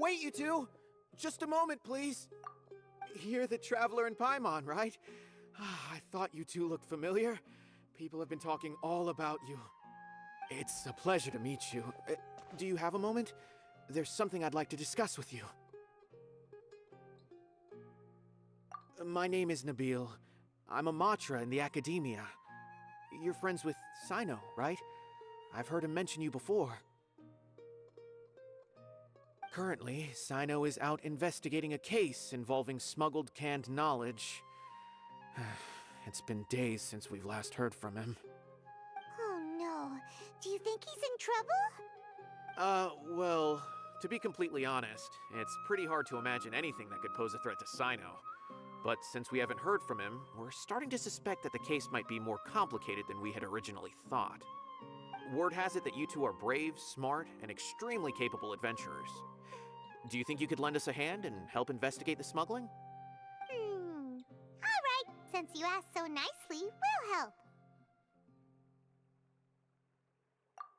Wait, you two! Just a moment, please. You're the Traveler in Paimon, right? I thought you two looked familiar. People have been talking all about you. It's a pleasure to meet you. Do you have a moment? There's something I'd like to discuss with you. My name is Nabil. I'm a Matra in the Academia. You're friends with Cyno, right? I've heard him mention you before. Currently, Cyno is out investigating a case involving smuggled canned knowledge. It's been days since we've last heard from him. Oh no. Do you think he's in trouble? Well, to be completely honest, it's pretty hard to imagine anything that could pose a threat to Cyno. But since we haven't heard from him, we're starting to suspect that the case might be more complicated than we had originally thought. Word has it that you two are brave, smart, and extremely capable adventurers. Do you think you could lend us a hand and help investigate the smuggling? Alright, since you asked so nicely, we'll help.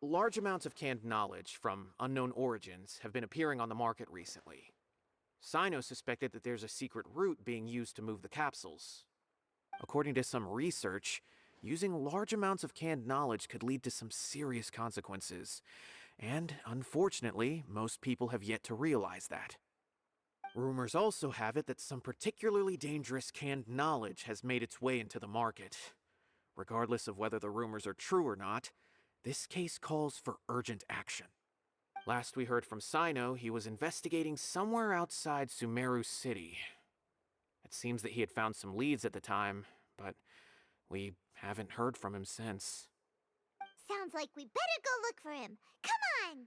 Large amounts of canned knowledge from unknown origins have been appearing on the market recently. Cyno suspected that there's a secret route being used to move the capsules. According to some research, using large amounts of canned knowledge could lead to some serious consequences, and unfortunately, most people have yet to realize that. Rumors also have it that some particularly dangerous canned knowledge has made its way into the market. Regardless of whether the rumors are true or not, this case calls for urgent action. Last we heard from Cyno, he was investigating somewhere outside Sumeru City. It seems that he had found some leads at the time, but we haven't heard from him since. Sounds like we better go look for him. Come on!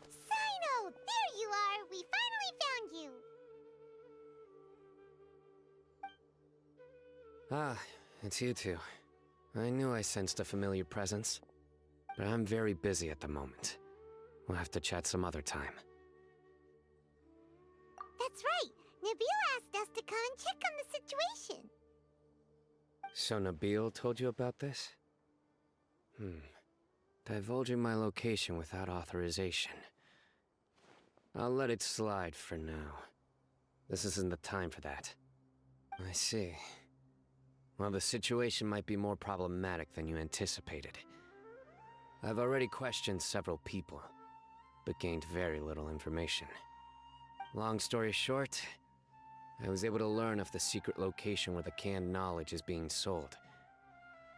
Cyno! There you are! We finally found you! Ah, it's you two. I knew I sensed a familiar presence. But I'm very busy at the moment. We'll have to chat some other time. That's right! Nabil asked us to come and check on the situation. So Nabil told you about this? Divulging my location without authorization. I'll let it slide for now. This isn't the time for that. I see. Well, the situation might be more problematic than you anticipated. I've already questioned several people, but gained very little information. Long story short, I was able to learn of the secret location where the canned knowledge is being sold.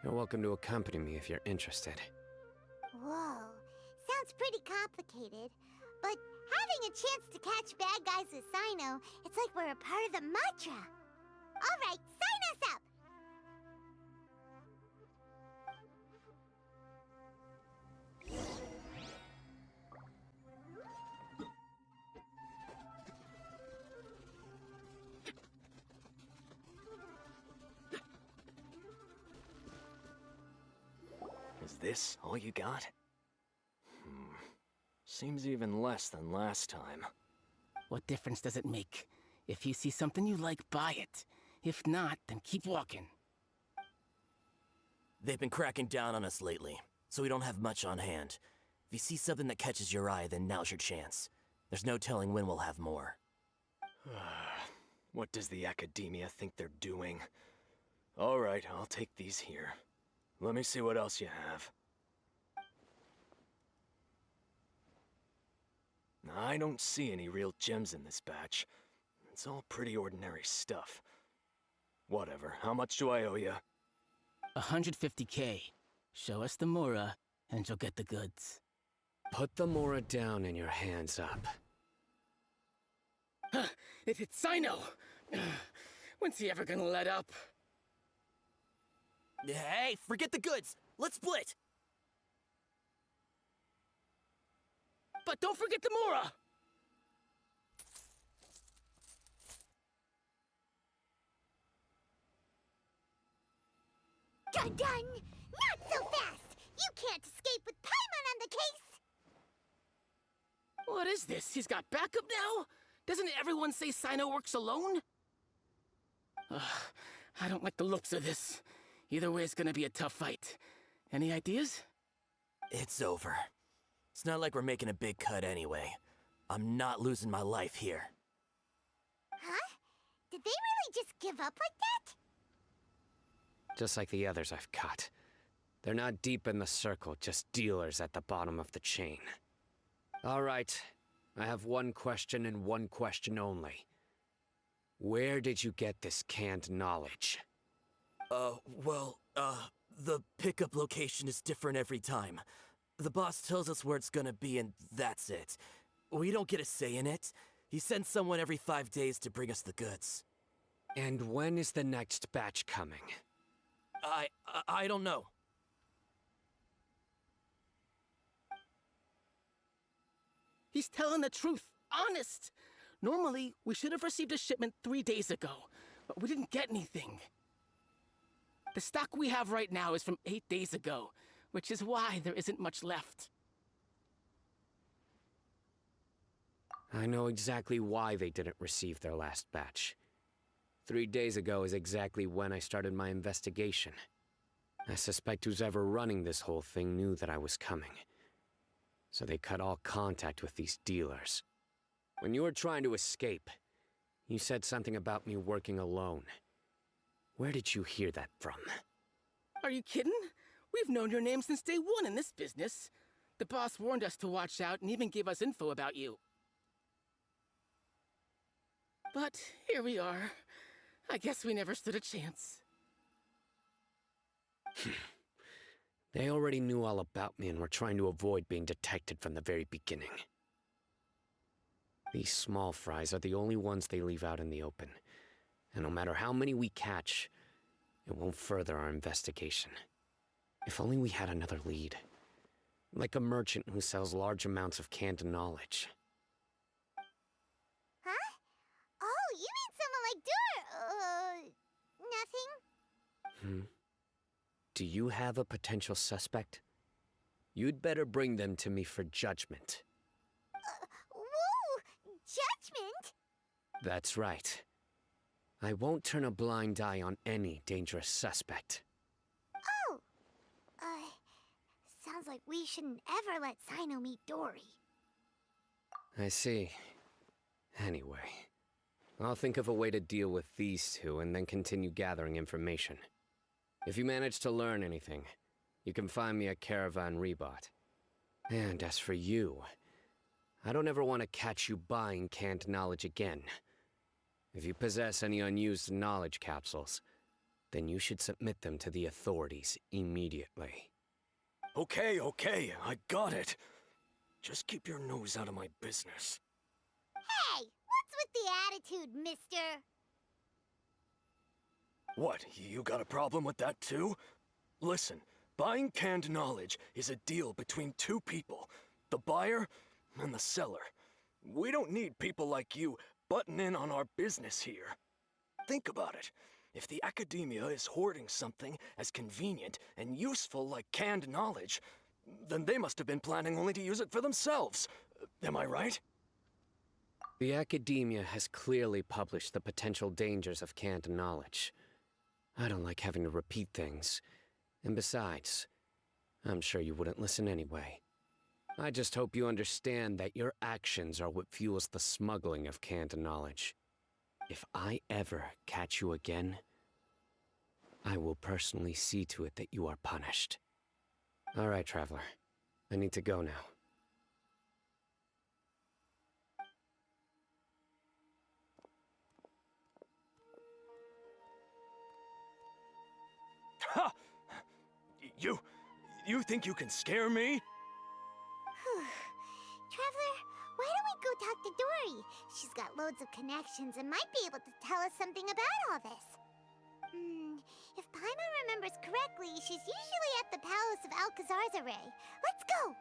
You're welcome to accompany me if you're interested. Whoa, sounds pretty complicated. But having a chance to catch bad guys with Cyno, it's like we're a part of the Matra. Alright, sign us up! Is this all you got? Seems even less than last time. What difference does it make? If you see something you like, buy it. If not, then keep walking. They've been cracking down on us lately, so we don't have much on hand. If you see something that catches your eye, then now's your chance. There's no telling when we'll have more. What does the Academia think they're doing? Alright, I'll take these here. Let me see what else you have. I don't see any real gems in this batch. It's all pretty ordinary stuff. Whatever, how much do I owe you? 150K. Show us the Mora, and you'll get the goods. Put the Mora down and your hands up. It's Cyno! When's he ever gonna let up? Hey, forget the goods! Let's split! But don't forget the Mora! Dun dun! Not so fast! You can't escape with Paimon on the case! What is this? He's got backup now? Doesn't everyone say Cyno works alone? Ugh, I don't like the looks of this. Either way, it's gonna be a tough fight. Any ideas? It's over. It's not like we're making a big cut anyway. I'm not losing my life here. Huh? Did they really just give up like that? Just like the others I've caught. They're not deep in the circle, just dealers at the bottom of the chain. All right, I have one question and one question only. Where did you get this canned knowledge? The pickup location is different every time. The boss tells us where it's gonna be and that's it. We don't get a say in it. He sends someone every 5 days to bring us the goods. And when is the next batch coming? I don't know. He's telling the truth. Honest. Normally, we should have received a shipment 3 days ago, but we didn't get anything. The stock we have right now is from 8 days ago, which is why there isn't much left. I know exactly why they didn't receive their last batch. 3 days ago is exactly when I started my investigation. I suspect who's ever running this whole thing knew that I was coming. So they cut all contact with these dealers. When you were trying to escape, you said something about me working alone. Where did you hear that from? Are you kidding? We've known your name since day one in this business. The boss warned us to watch out and even gave us info about you. But here we are. I guess we never stood a chance. They already knew all about me and were trying to avoid being detected from the very beginning. These small fries are the only ones they leave out in the open. And no matter how many we catch, it won't further our investigation. If only we had another lead. Like a merchant who sells large amounts of canned knowledge. Huh? Oh, you mean someone like nothing? Do you have a potential suspect? You'd better bring them to me for judgment. Whoa! Judgment? That's right. I won't turn a blind eye on any dangerous suspect. Oh! Sounds like we shouldn't ever let Cyno meet Dory. I see. Anyway, I'll think of a way to deal with these two and then continue gathering information. If you manage to learn anything, you can find me at Caravan Rebot. And as for you, I don't ever want to catch you buying canned knowledge again. If you possess any unused knowledge capsules, then you should submit them to the authorities immediately. Okay, I got it. Just keep your nose out of my business. Hey! What's with the attitude, mister? What, you got a problem with that too? Listen, buying canned knowledge is a deal between two people, the buyer and the seller. We don't need people like you butting in on our business here. Think about it. If the academia is hoarding something as convenient and useful like canned knowledge, then they must have been planning only to use it for themselves. Am I right? The academia has clearly published the potential dangers of canned knowledge. I don't like having to repeat things. And besides, I'm sure you wouldn't listen anyway. I just hope you understand that your actions are what fuels the smuggling of canned knowledge. If I ever catch you again, I will personally see to it that you are punished. All right, Traveler. I need to go now. Ha! You think you can scare me? Traveler, why don't we go talk to Dory? She's got loads of connections and might be able to tell us something about all this. If Paimon remembers correctly, she's usually at the palace of Alcazar's array. Let's go!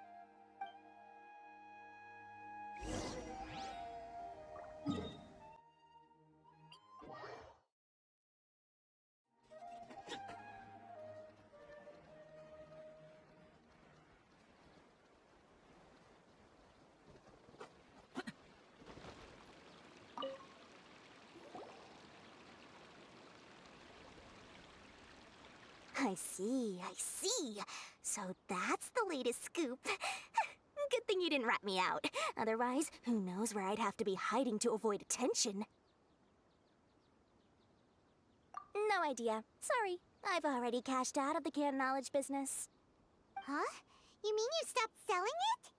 I see, I see. So that's the latest scoop. Good thing you didn't rat me out. Otherwise, who knows where I'd have to be hiding to avoid attention. No idea. Sorry. I've already cashed out of the canned knowledge business. Huh? You mean you stopped selling it?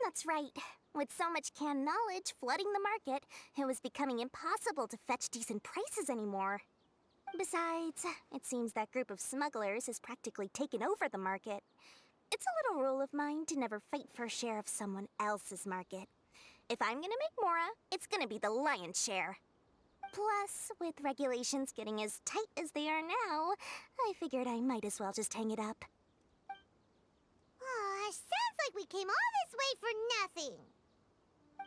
That's right. With so much canned knowledge flooding the market, it was becoming impossible to fetch decent prices anymore. Besides, it seems that group of smugglers has practically taken over the market. It's a little rule of mine to never fight for a share of someone else's market. If I'm gonna make Mora, it's gonna be the lion's share. Plus, with regulations getting as tight as they are now, I figured I might as well just hang it up. Sounds like we came all this way for nothing.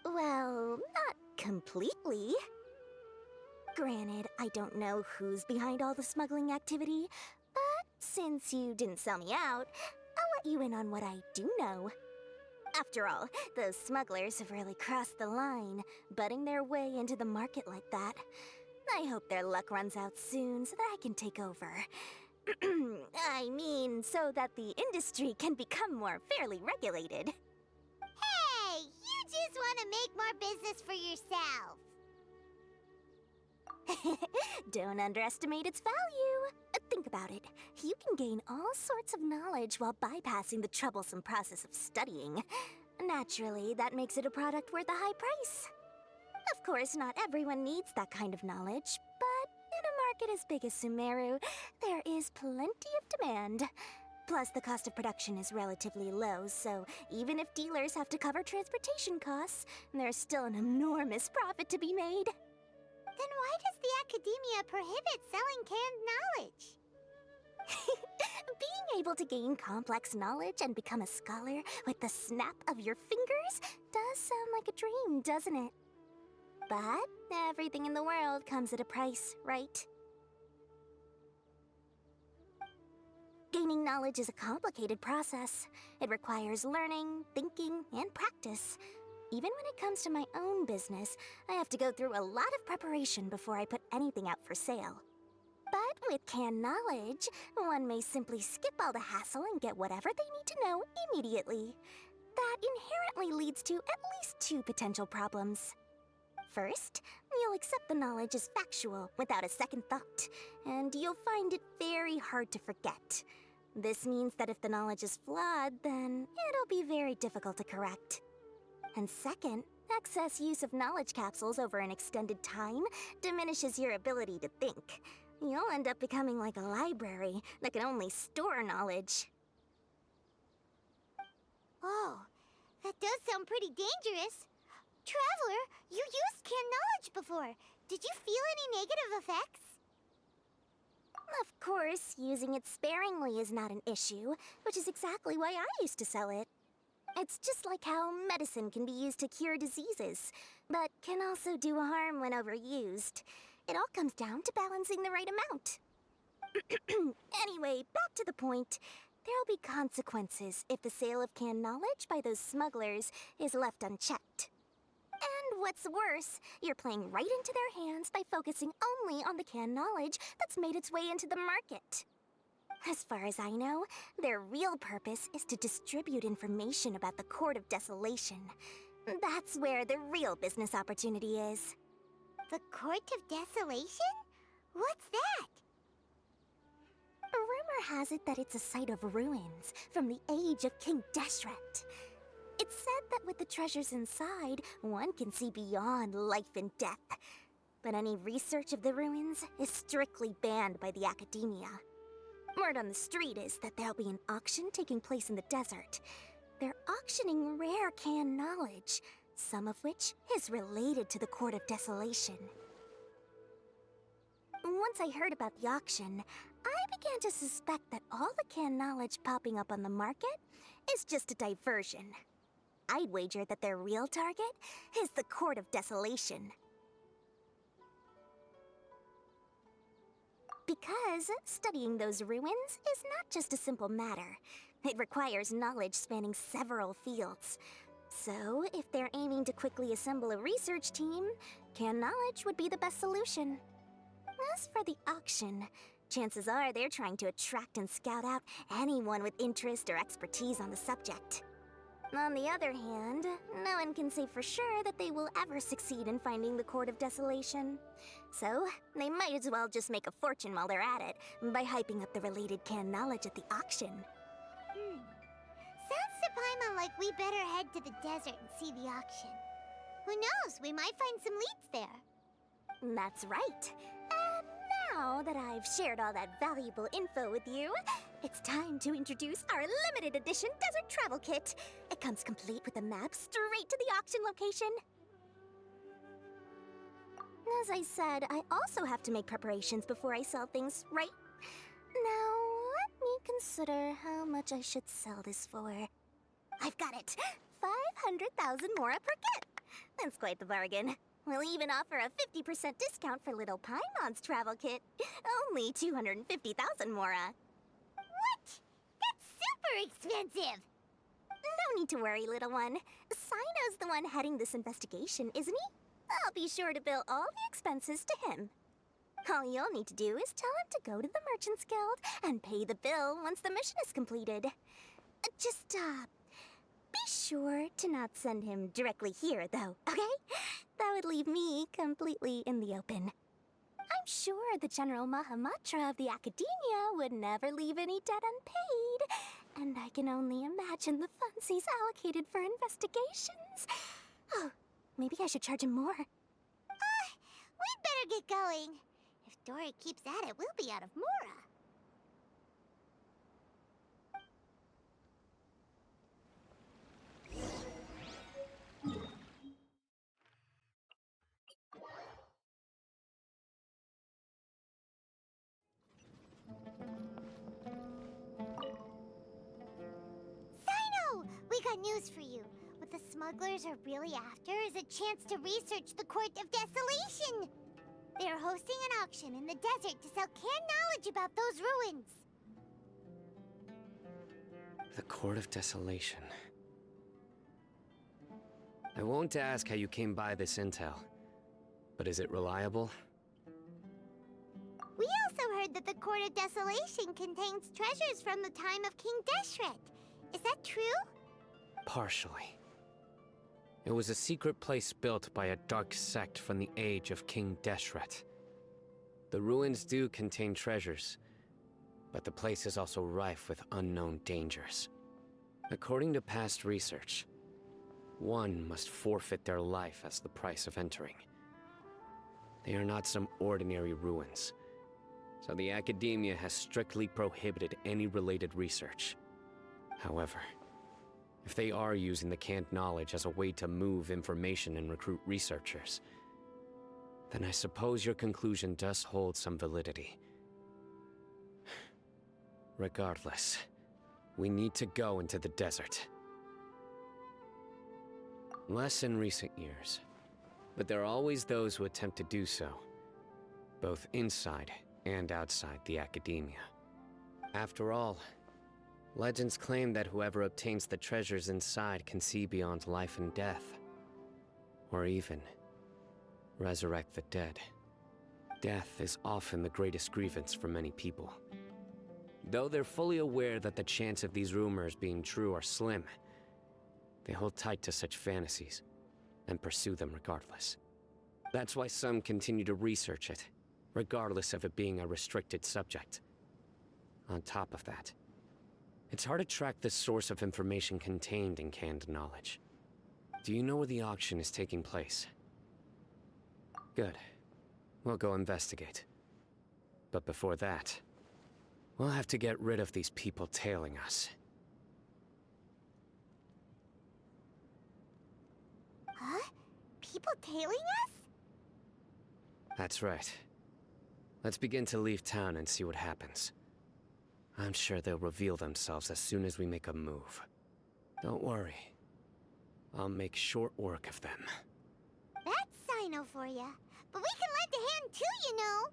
Well, not completely. Granted, I don't know who's behind all the smuggling activity, but since you didn't sell me out, I'll let you in on what I do know. After all, those smugglers have really crossed the line, butting their way into the market like that. I hope their luck runs out soon so that I can take over. I mean, so that the industry can become more fairly regulated. Hey, you just want to make more business for yourself. Don't underestimate its value. Think about it. You can gain all sorts of knowledge while bypassing the troublesome process of studying. Naturally, that makes it a product worth a high price. Of course, not everyone needs that kind of knowledge, but in a market as big as Sumeru, there is plenty of demand. Plus, the cost of production is relatively low, so even if dealers have to cover transportation costs, there's still an enormous profit to be made. Then why does the Academia prohibit selling canned knowledge? Being able to gain complex knowledge and become a scholar with the snap of your fingers does sound like a dream, doesn't it? But everything in the world comes at a price, right? Gaining knowledge is a complicated process. It requires learning, thinking, and practice. Even when it comes to my own business, I have to go through a lot of preparation before I put anything out for sale. But with canned knowledge, one may simply skip all the hassle and get whatever they need to know immediately. That inherently leads to at least two potential problems. First, you'll accept the knowledge as factual without a second thought, and you'll find it very hard to forget. This means that if the knowledge is flawed, then it'll be very difficult to correct. And second, excess use of knowledge capsules over an extended time diminishes your ability to think. You'll end up becoming like a library that can only store knowledge. Oh, that does sound pretty dangerous. Traveler, you used canned knowledge before. Did you feel any negative effects? Of course, using it sparingly is not an issue, which is exactly why I used to sell it. It's just like how medicine can be used to cure diseases, but can also do harm when overused. It all comes down to balancing the right amount. Anyway, back to the point. There'll be consequences if the sale of canned knowledge by those smugglers is left unchecked. And what's worse, you're playing right into their hands by focusing only on the canned knowledge that's made its way into the market. As far as I know, their real purpose is to distribute information about the Court of Desolation. That's where the real business opportunity is. The Court of Desolation? What's that? Rumor has it that it's a site of ruins from the age of King Deshret. It's said that with the treasures inside, one can see beyond life and death. But any research of the ruins is strictly banned by the Academia. Word on the street is that there'll be an auction taking place in the desert. They're auctioning rare canned knowledge, some of which is related to the Court of Desolation. Once I heard about the auction, I began to suspect that all the canned knowledge popping up on the market is just a diversion. I'd wager that their real target is the Court of Desolation. Because studying those ruins is not just a simple matter. It requires knowledge spanning several fields. So, if they're aiming to quickly assemble a research team, canned knowledge would be the best solution. As for the auction, Chances are they're trying to attract and scout out anyone with interest or expertise on the subject. On the other hand, no one can say for sure that they will ever succeed in finding the Court of Desolation. So, they might as well just make a fortune while they're at it by hyping up the related canned knowledge at the auction. Sounds to Paimon like we better head to the desert and see the auction. Who knows, we might find some leads there. That's right. And now that I've shared all that valuable info with you, it's time to introduce our limited edition desert travel kit. It comes complete with a map straight to the auction location. As I said, I also have to make preparations before I sell things, right? Now, let me consider how much I should sell this for. I've got it! 500,000 mora per kit! That's quite the bargain. We'll even offer a 50% discount for little Paimon's travel kit. Only 250,000 mora. What? That's super expensive! No need to worry, little one. Cyno's the one heading this investigation, isn't he? I'll be sure to bill all the expenses to him. All you'll need to do is tell him to go to the Merchants Guild and pay the bill once the mission is completed. Just, be sure to not send him directly here, though, okay? That would leave me completely in the open. I'm sure the General Mahamatra of the Academia would never leave any debt unpaid, and I can only imagine the funds he's allocated for investigations. Oh, maybe I should charge him more. We'd better get going. If Dory keeps at it, we'll be out of mora. Cyno! We got news for you. What the smugglers are really after is a chance to research the Court of Desolation. They are hosting an auction in the desert to sell canned knowledge about those ruins. The Court of Desolation. I won't ask how you came by this intel, but is it reliable? We also heard that the Court of Desolation contains treasures from the time of King Deshret. Is that true? Partially. It was a secret place built by a dark sect from the age of King Deshret. The ruins do contain treasures, but the place is also rife with unknown dangers. According to past research, one must forfeit their life as the price of entering. They are not some ordinary ruins, so the Academia has strictly prohibited any related research. However, if they are using the canned knowledge as a way to move information and recruit researchers, then I suppose your conclusion does hold some validity. Regardless, we need to go into the desert. Less in recent years, but there are always those who attempt to do so, both inside and outside the Academia. After all, legends claim that whoever obtains the treasures inside can see beyond life and death, or even resurrect the dead. Death is often the greatest grievance for many people. Though they're fully aware that the chance of these rumors being true are slim, they hold tight to such fantasies and pursue them regardless. That's why some continue to research it, regardless of it being a restricted subject. On top of that, it's hard to track the source of information contained in canned knowledge. Do you know where the auction is taking place? Good. We'll go investigate. But before that, we'll have to get rid of these people tailing us. Huh? People tailing us? That's right. Let's begin to leave town and see what happens. I'm sure they'll reveal themselves as soon as we make a move. Don't worry. I'll make short work of them. That's Cyno for ya. But we can lend a hand too, you know.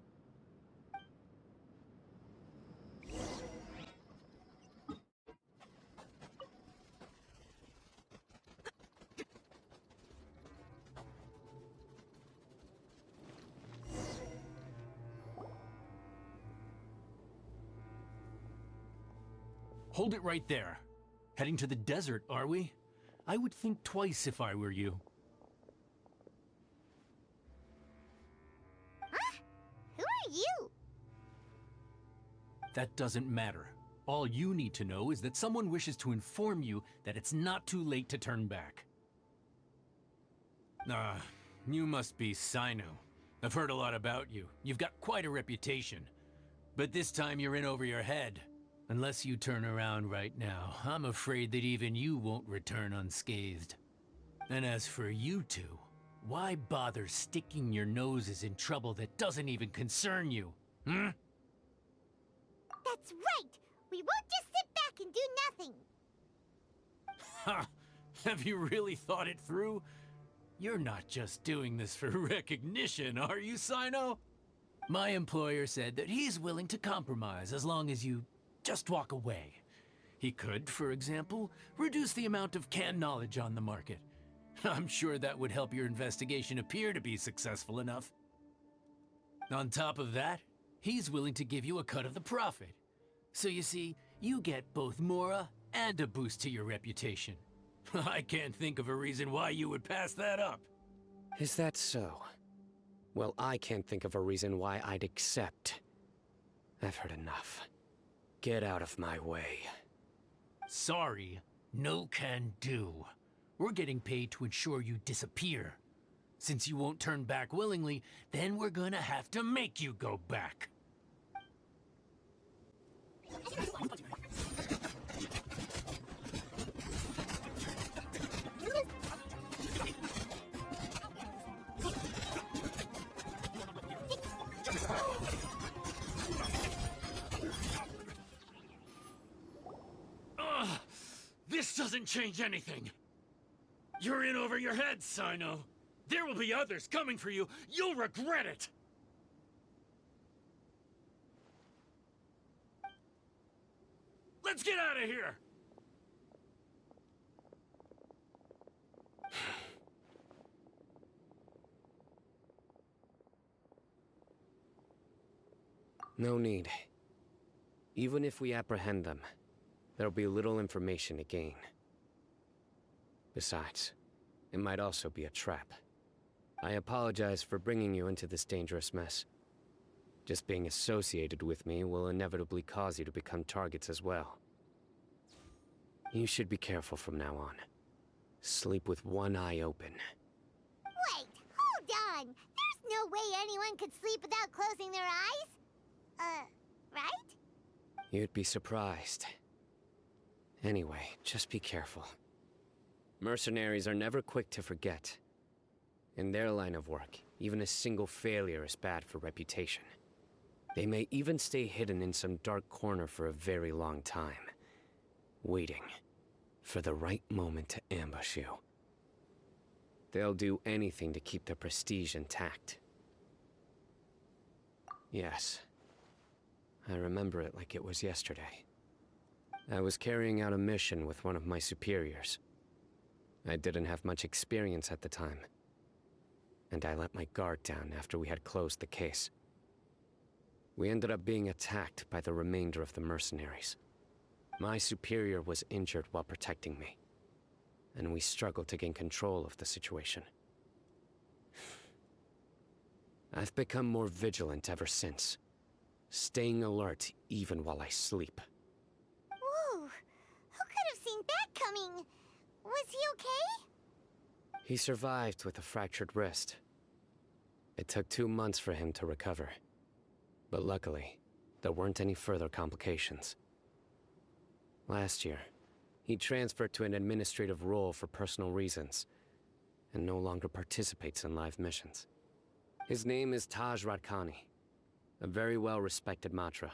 hold it right there. Heading to the desert, are we? I would think twice if I were you. Huh? Who are you? That doesn't matter. All you need to know is that someone wishes to inform you that it's not too late to turn back. You must be Cyno. I've heard a lot about you. You've got quite a reputation. But this time you're in over your head. Unless you turn around right now, I'm afraid that even you won't return unscathed. And as for you two, why bother sticking your noses in trouble that doesn't even concern you? Hmm? That's right! We won't just sit back and do nothing! Ha! Have you really thought it through? You're not just doing this for recognition, are you, Cyno? My employer said that he's willing to compromise as long as you just walk away. He could, for example, reduce the amount of canned knowledge on the market. I'm sure that would help your investigation appear to be successful enough. On top of that, he's willing to give you a cut of the profit. So you see, you get both Mora and a boost to your reputation. I can't think of a reason why you would pass that up. Is that so? Well, I can't think of a reason why I'd accept. I've heard enough. Get out of my way. Sorry, no can do. We're getting paid to ensure you disappear. Since you won't turn back willingly, then we're gonna have to make you go back. This doesn't change anything. You're in over your head, Cyno. There will be others coming for you. You'll regret it. Let's get out of here. No need. Even if we apprehend them, there'll be little information to gain. Besides, it might also be a trap. I apologize for bringing you into this dangerous mess. Just being associated with me will inevitably cause you to become targets as well. You should be careful from now on. Sleep with one eye open. Wait, hold on! There's no way anyone could sleep without closing their eyes? Right? You'd be surprised. Anyway, just be careful. Mercenaries are never quick to forget. In their line of work, even a single failure is bad for reputation. They may even stay hidden in some dark corner for a very long time, waiting for the right moment to ambush you. They'll do anything to keep their prestige intact. Yes, I remember it like it was yesterday. I was carrying out a mission with one of my superiors. I didn't have much experience at the time, and I let my guard down after we had closed the case. We ended up being attacked by the remainder of the mercenaries. My superior was injured while protecting me, and we struggled to gain control of the situation. I've become more vigilant ever since, staying alert even while I sleep. Whoa! Who could have seen that coming? Was he okay? He survived with a fractured wrist. It took 2 months for him to recover. But luckily, there weren't any further complications. Last year, he transferred to an administrative role for personal reasons, and no longer participates in live missions. His name is Taj Radkani, a very well-respected Matra.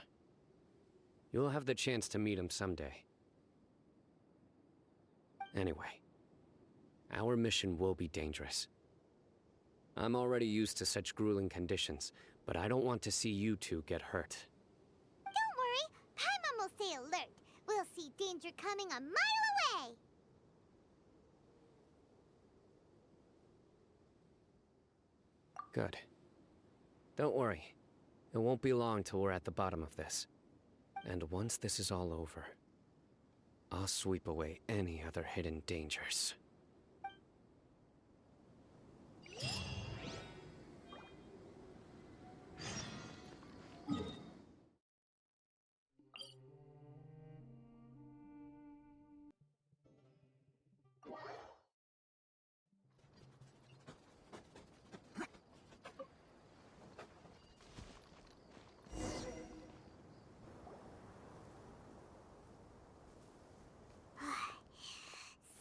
You'll have the chance to meet him someday. Anyway, our mission will be dangerous. I'm already used to such grueling conditions, but I don't want to see you two get hurt. Don't worry, Paimon will stay alert. We'll see danger coming a mile away. Good. Don't worry. It won't be long till we're at the bottom of this. And once this is all over, I'll sweep away any other hidden dangers.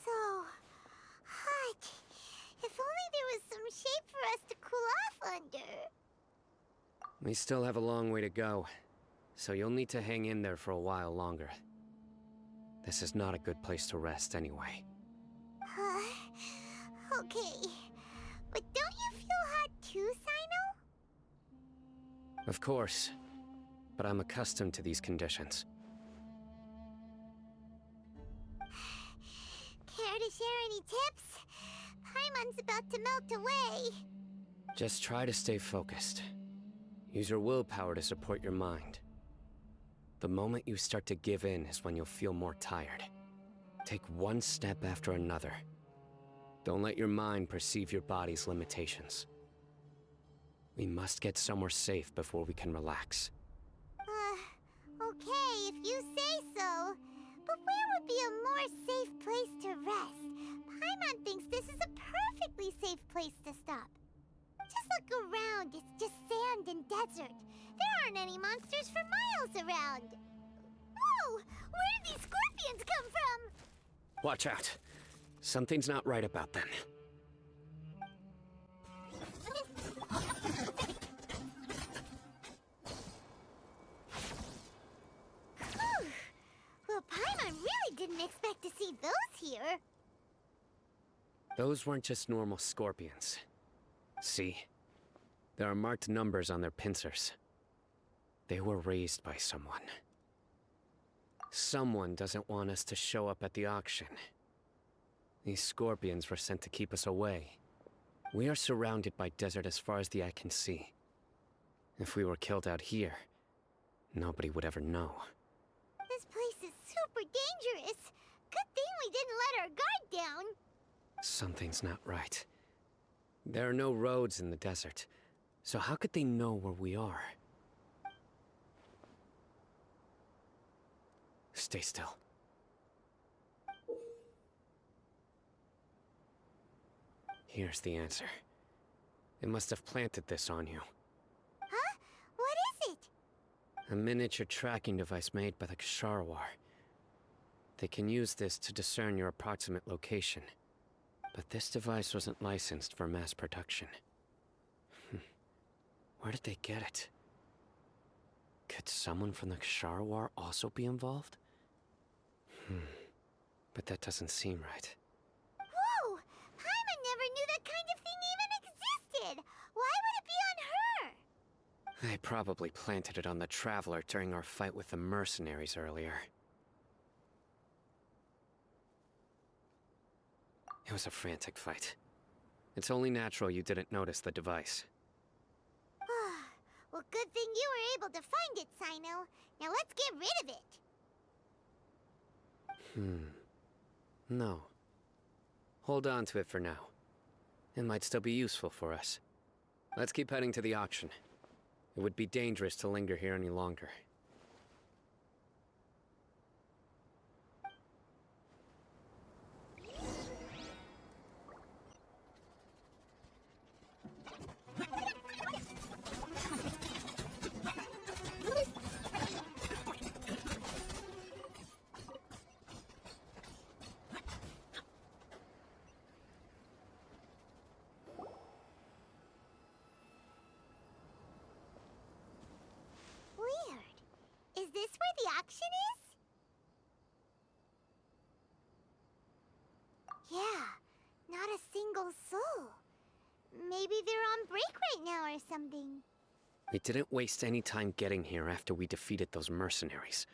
So hot. If only there was some shape for us to cool off under. We still have a long way to go, so you'll need to hang in there for a while longer. This is not a good place to rest anyway. Okay. But don't you feel hot too, Cyno? Of course, but I'm accustomed to these conditions. Care to share any tips? Paimon's about to melt away. Just try to stay focused. Use your willpower to support your mind. The moment you start to give in is when you'll feel more tired. Take one step after another. Don't let your mind perceive your body's limitations. We must get somewhere safe before we can relax. Okay, if you say so. But where would be a more safe place to rest? Paimon thinks this is a perfectly safe place to stop. Just look around, it's just sand and desert. There aren't any monsters for miles around. Whoa! Where did these scorpions come from? Watch out. Something's not right about them. Whew. Well, Paimon really didn't expect to see those here. Those weren't just normal scorpions. See? There are marked numbers on their pincers. They were raised by someone. Someone doesn't want us to show up at the auction. These scorpions were sent to keep us away. We are surrounded by desert as far as the eye can see. If we were killed out here, nobody would ever know. This place is super dangerous. Good thing we didn't let our guard down. Something's not right. There are no roads in the desert, so how could they know where we are? Stay still. Here's the answer. They must have planted this on you. Huh? What is it? A miniature tracking device made by the Ksharawar. They can use this to discern your approximate location. But this device wasn't licensed for mass production. Where did they get it? Could someone from the Ksharawar also be involved? But that doesn't seem right. Whoa! Paimon never knew that kind of thing even existed! Why would it be on her? They probably planted it on the Traveler during our fight with the mercenaries earlier. It was a frantic fight. It's only natural you didn't notice the device. Well, good thing you were able to find it, Cyno. Now let's get rid of it. No. Hold on to it for now. It might still be useful for us. Let's keep heading to the auction. It would be dangerous to linger here any longer. Weird. Is this where the auction is? Yeah, not a single soul. Maybe they're on break right now or something. We didn't waste any time getting here after we defeated those mercenaries.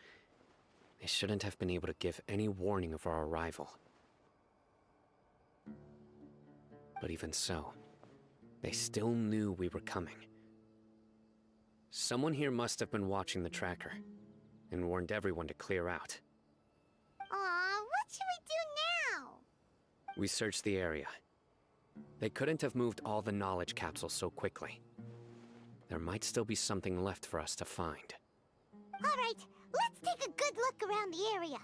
They shouldn't have been able to give any warning of our arrival. But even so, they still knew we were coming. Someone here must have been watching the tracker, and warned everyone to clear out. Aw, We searched the area. They couldn't have moved all the knowledge capsules so quickly. There might still be something left for us to find. All right, let's take a good look around the area.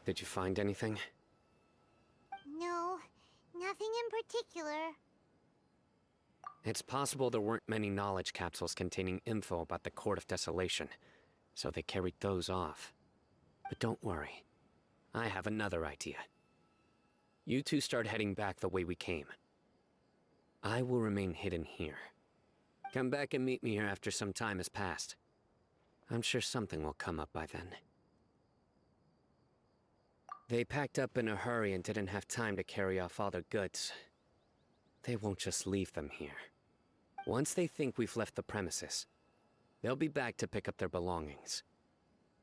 Did you find anything? No, nothing in particular. It's possible there weren't many knowledge capsules containing info about the Court of Desolation, so they carried those off. But don't worry. I have another idea. You two start heading back the way we came. I will remain hidden here. Come back and meet me here after some time has passed. I'm sure something will come up by then. They packed up in a hurry and didn't have time to carry off all their goods. They won't just leave them here. Once they think we've left the premises, they'll be back to pick up their belongings.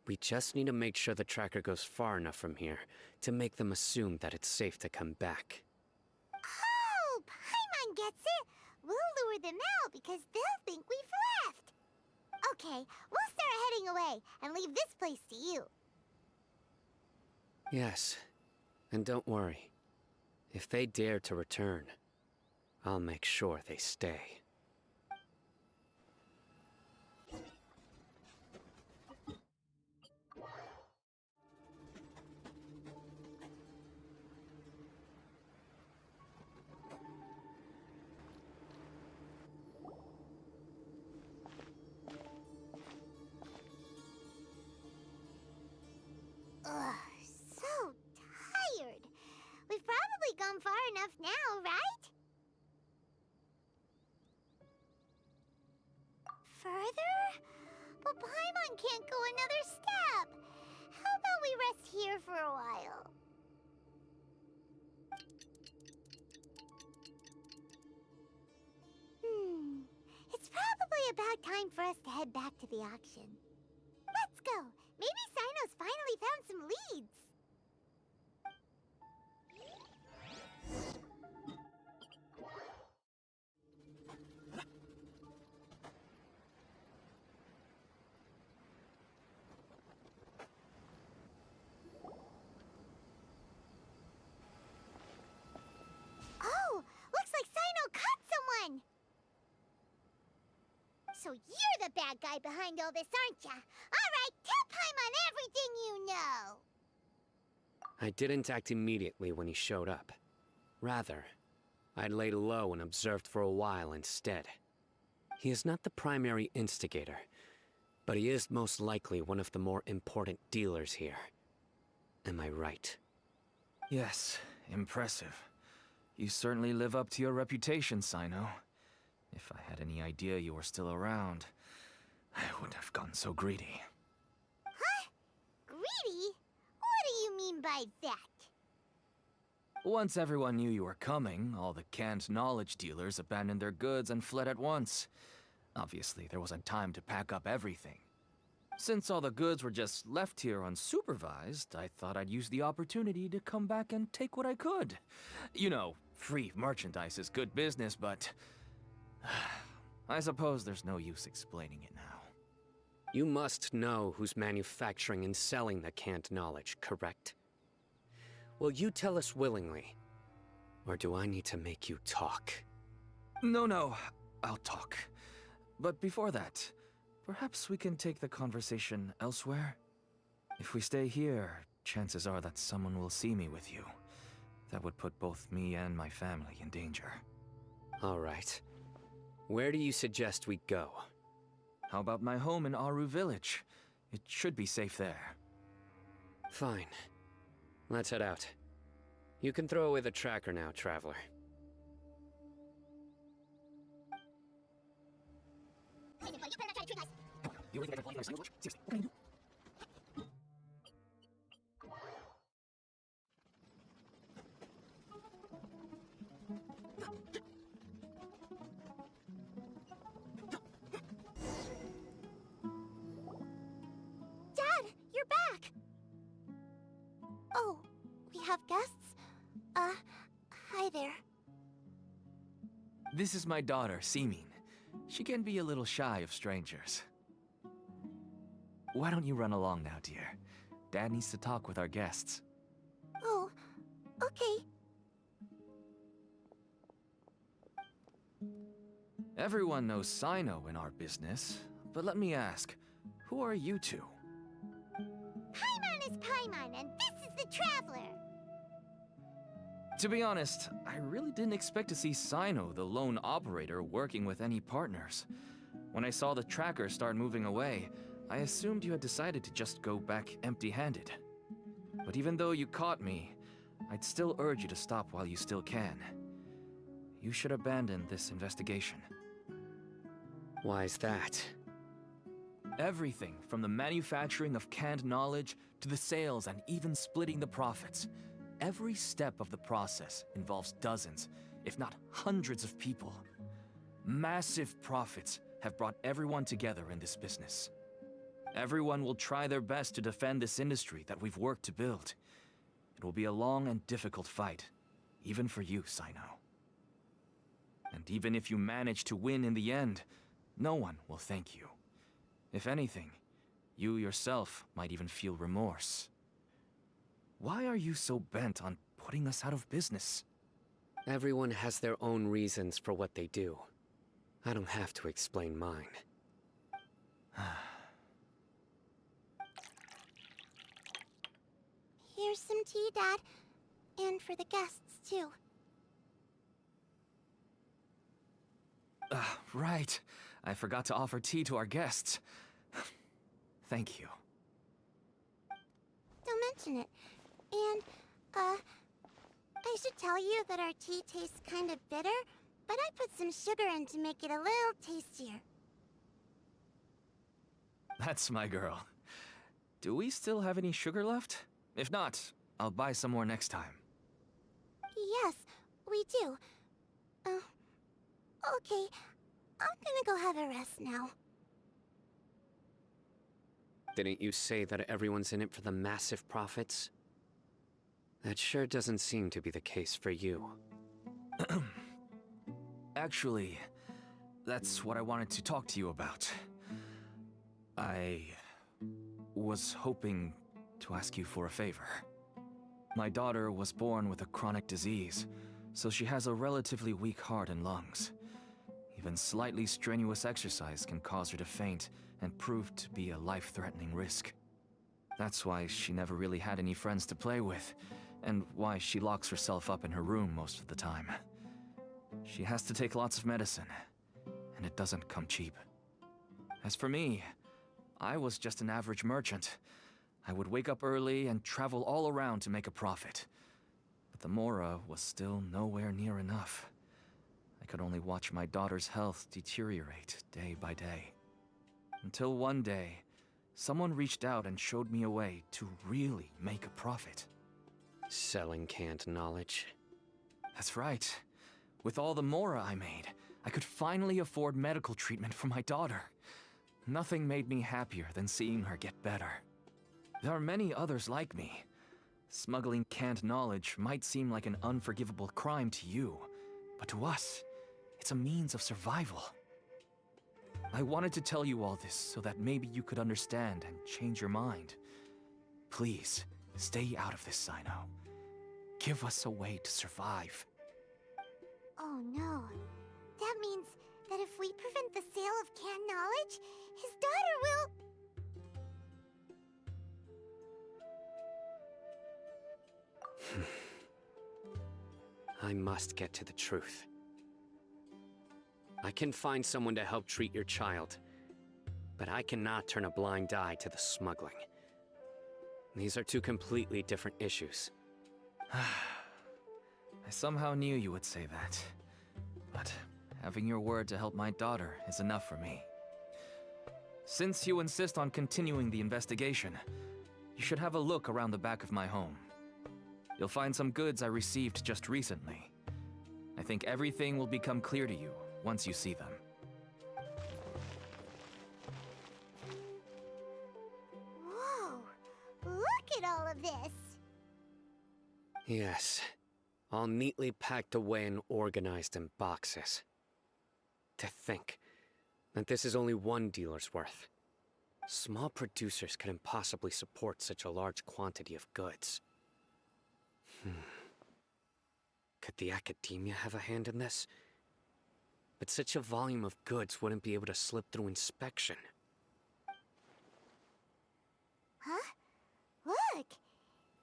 We just need to make sure the tracker goes far enough from here to make them assume that it's safe to come back. Oh, Paimon gets it. We'll lure them out because they'll think we've left. Okay, we'll start heading away and leave this place to you. Yes, and don't worry. If they dare to return, I'll make sure they stay. Ugh, so tired. We've probably gone far enough now, right? Further? But Paimon can't go another step. How about we rest here for a while? It's probably about time for us to head back to the auction. Let's go. Maybe Cyno's finally found some leads. Oh, looks like Cyno caught someone! So you're the bad guy behind all this, aren't ya? All right, tell Paimon everything you know! I didn't act immediately when he showed up. Rather, I laid low and observed for a while instead. He is not the primary instigator, but he is most likely one of the more important dealers here. Am I right? Yes, impressive. You certainly live up to your reputation, Cyno. If I had any idea you were still around, I wouldn't have gotten so greedy. Huh? Greedy? What do you mean by that? Once everyone knew you were coming, all the canned knowledge dealers abandoned their goods and fled at once. Obviously, there wasn't time to pack up everything. Since all the goods were just left here unsupervised, I thought I'd use the opportunity to come back and take what I could. You know, free merchandise is good business, but I suppose there's no use explaining it now. You must know who's manufacturing and selling the canned knowledge, correct? Will you tell us willingly? Or do I need to make you talk? No, I'll talk. But before that, perhaps we can take the conversation elsewhere? If we stay here, chances are that someone will see me with you. That would put both me and my family in danger. All right. Where do you suggest we go? How about my home in Aru Village? It should be safe there. Fine. Let's head out. You can throw away the tracker now, Traveler. Dad, you're back! Oh, we have guests? Hi there. This is my daughter, Simin. She can be a little shy of strangers. Why don't you run along now, dear? Dad needs to talk with our guests. Oh, okay. Everyone knows Cyno in our business, but let me ask, who are you two? Paimon is Paimon, and this is the Traveler! To be honest, I really didn't expect to see Cyno, the lone operator, working with any partners. When I saw the tracker start moving away, I assumed you had decided to just go back empty-handed. But even though you caught me, I'd still urge you to stop while you still can. You should abandon this investigation. Why is that? Everything from the manufacturing of canned knowledge to the sales and even splitting the profits. Every step of the process involves dozens, if not hundreds of people. Massive profits have brought everyone together in this business. Everyone will try their best to defend this industry that we've worked to build. It will be a long and difficult fight, even for you, Cyno. And even if you manage to win in the end, no one will thank you. If anything, you yourself might even feel remorse. Why are you so bent on putting us out of business? Everyone has their own reasons for what they do. I don't have to explain mine. Here's some tea, Dad. And for the guests, too. Right. I forgot to offer tea to our guests. Thank you. Don't mention it. And, I should tell you that our tea tastes kind of bitter, but I put some sugar in to make it a little tastier. That's my girl. Do we still have any sugar left? If not, I'll buy some more next time. Yes, we do. Okay. I'm gonna go have a rest now. Didn't you say that everyone's in it for the massive profits? That sure doesn't seem to be the case for you. Actually, that's what I wanted to talk to you about. I was hoping to ask you for a favor. My daughter was born with a chronic disease, so she has a relatively weak heart and lungs. Even slightly strenuous exercise can cause her to faint and prove to be a life-threatening risk. That's why she never really had any friends to play with, and why she locks herself up in her room most of the time. She has to take lots of medicine, and it doesn't come cheap. As for me, I was just an average merchant. I would wake up early and travel all around to make a profit. But the Mora was still nowhere near enough. I could only watch my daughter's health deteriorate day by day. Until one day, someone reached out and showed me a way to really make a profit. Selling canned knowledge. That's right. With all the Mora I made, I could finally afford medical treatment for my daughter. Nothing made me happier than seeing her get better. There are many others like me. Smuggling canned knowledge might seem like an unforgivable crime to you, but to us, it's a means of survival. I wanted to tell you all this so that maybe you could understand and change your mind. Please, stay out of this, Cyno. Give us a way to survive. Oh no. That means that if we prevent the sale of canned knowledge, his daughter will... I must get to the truth. I can find someone to help treat your child, but I cannot turn a blind eye to the smuggling. These are two completely different issues. I somehow knew you would say that. But having your word to help my daughter is enough for me. Since you insist on continuing the investigation, you should have a look around the back of my home. You'll find some goods I received just recently. I think everything will become clear to you once you see them. Whoa! Look at all of this! Yes, all neatly packed away and organized in boxes. To think that this is only one dealer's worth. Small producers couldn't possibly support such a large quantity of goods. Could the academia have a hand in this? But such a volume of goods wouldn't be able to slip through inspection. Huh? Look!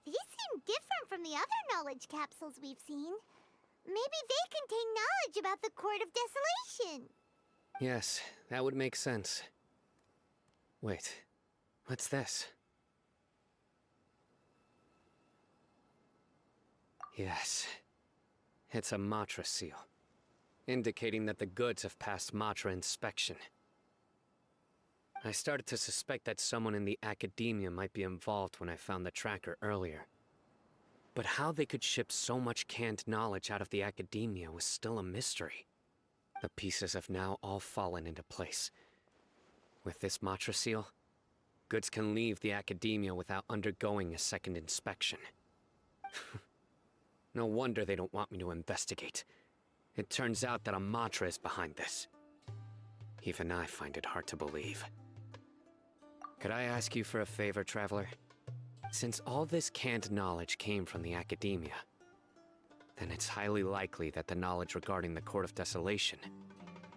These seem different from the other knowledge capsules we've seen. Maybe they contain knowledge about the Court of Desolation. Yes, that would make sense. Wait, what's this? Yes, it's a Matra seal, indicating that the goods have passed Matra inspection. I started to suspect that someone in the academia might be involved when I found the tracker earlier. But how they could ship so much canned knowledge out of the academia was still a mystery. The pieces have now all fallen into place. With this Matra seal, goods can leave the academia without undergoing a second inspection. No wonder they don't want me to investigate. It turns out that a Matra is behind this. Even I find it hard to believe. Could I ask you for a favor, Traveler? Since all this canned knowledge came from the academia, then it's highly likely that the knowledge regarding the Court of Desolation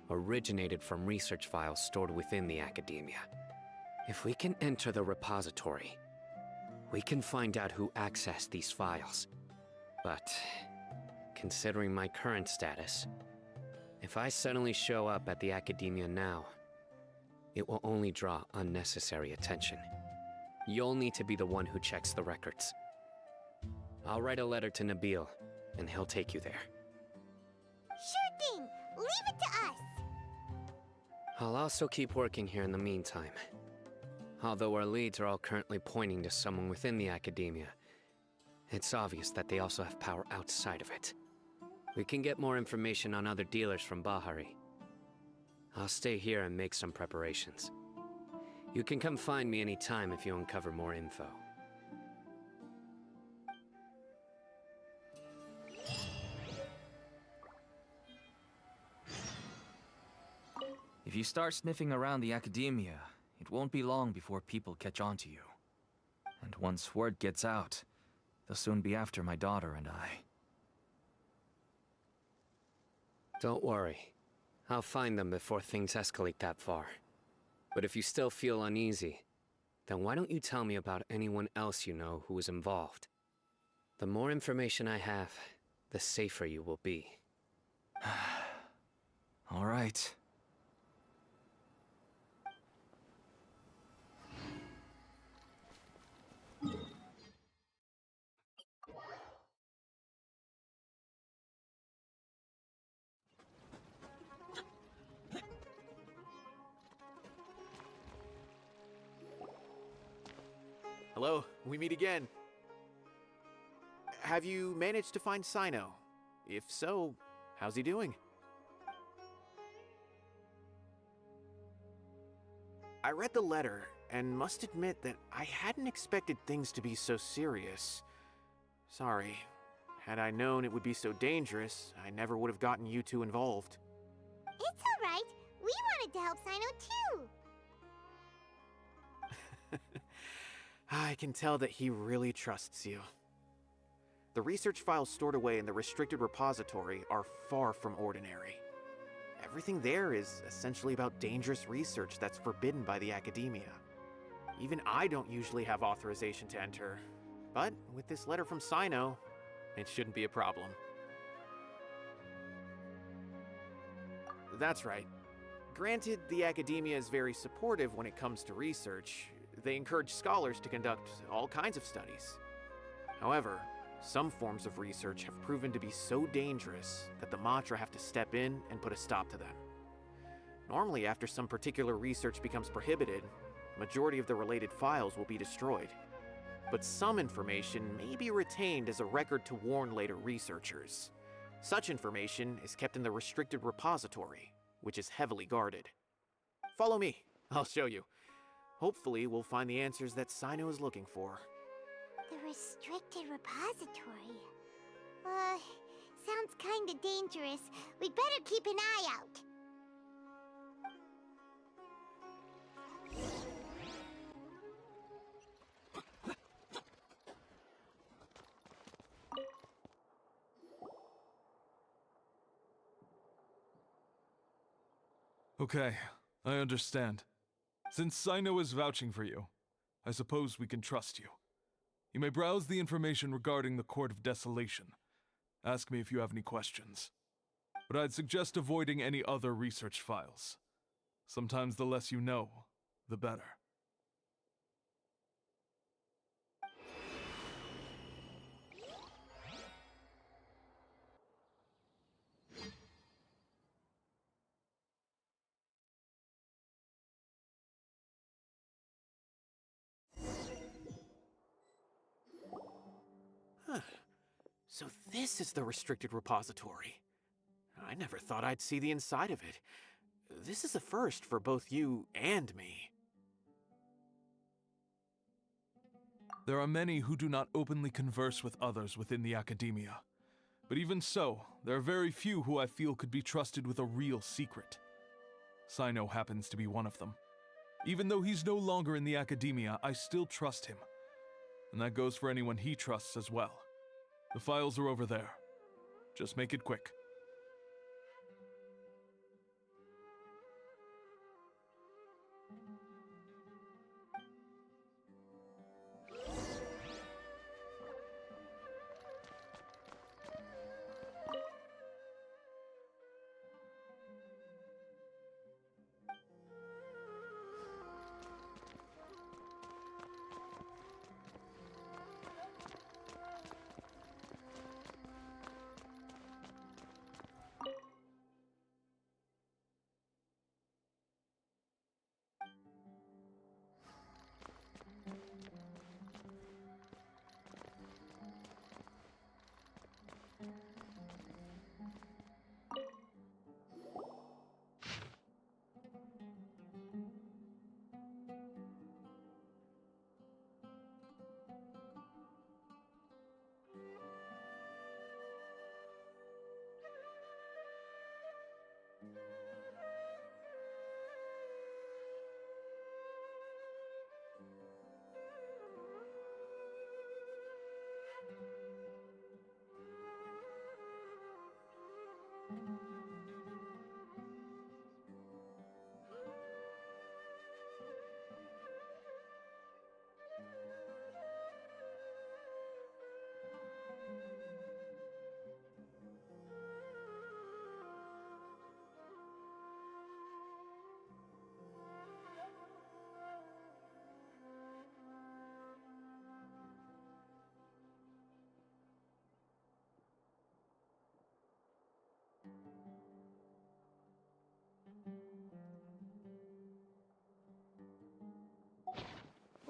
originated from research files stored within the academia. If we can enter the repository, we can find out who accessed these files. But, considering my current status, if I suddenly show up at the academia now, it will only draw unnecessary attention. You'll need to be the one who checks the records. I'll write a letter to Nabil, and he'll take you there. Sure thing! Leave it to us! I'll also keep working here in the meantime. Although our leads are all currently pointing to someone within the academia, it's obvious that they also have power outside of it. We can get more information on other dealers from Bahari. I'll stay here and make some preparations. You can come find me anytime if you uncover more info. If you start sniffing around the academia, it won't be long before people catch on to you. And once word gets out, they'll soon be after my daughter and I. Don't worry. I'll find them before things escalate that far. But if you still feel uneasy, then why don't you tell me about anyone else you know who was involved? The more information I have, the safer you will be. All right. Hello, we meet again. Have you managed to find Cyno? If so, how's he doing? I read the letter, and must admit that I hadn't expected things to be so serious. Sorry. Had I known it would be so dangerous, I never would have gotten you two involved. It's alright. We wanted to help Cyno too. I can tell that he really trusts you. The research files stored away in the restricted repository are far from ordinary. Everything there is essentially about dangerous research that's forbidden by the academia. Even I don't usually have authorization to enter, but with this letter from Cyno, it shouldn't be a problem. That's right. Granted, the academia is very supportive when it comes to research. They encourage scholars to conduct all kinds of studies. However, some forms of research have proven to be so dangerous that the Matra have to step in and put a stop to them. Normally, after some particular research becomes prohibited, majority of the related files will be destroyed. But some information may be retained as a record to warn later researchers. Such information is kept in the restricted repository, which is heavily guarded. Follow me, I'll show you. Hopefully, we'll find the answers that Cyno is looking for. The restricted repository. Sounds kinda dangerous. We'd better keep an eye out. Okay, I understand. Since Cyno is vouching for you, I suppose we can trust you. You may browse the information regarding the Court of Desolation. Ask me if you have any questions. But I'd suggest avoiding any other research files. Sometimes the less you know, the better. Huh. So this is the restricted repository. I never thought I'd see the inside of it. This is a first for both you and me. There are many who do not openly converse with others within the academia. But even so, there are very few who I feel could be trusted with a real secret. Cyno happens to be one of them. Even though he's no longer in the academia, I still trust him. And that goes for anyone he trusts as well. The files are over there. Just make it quick.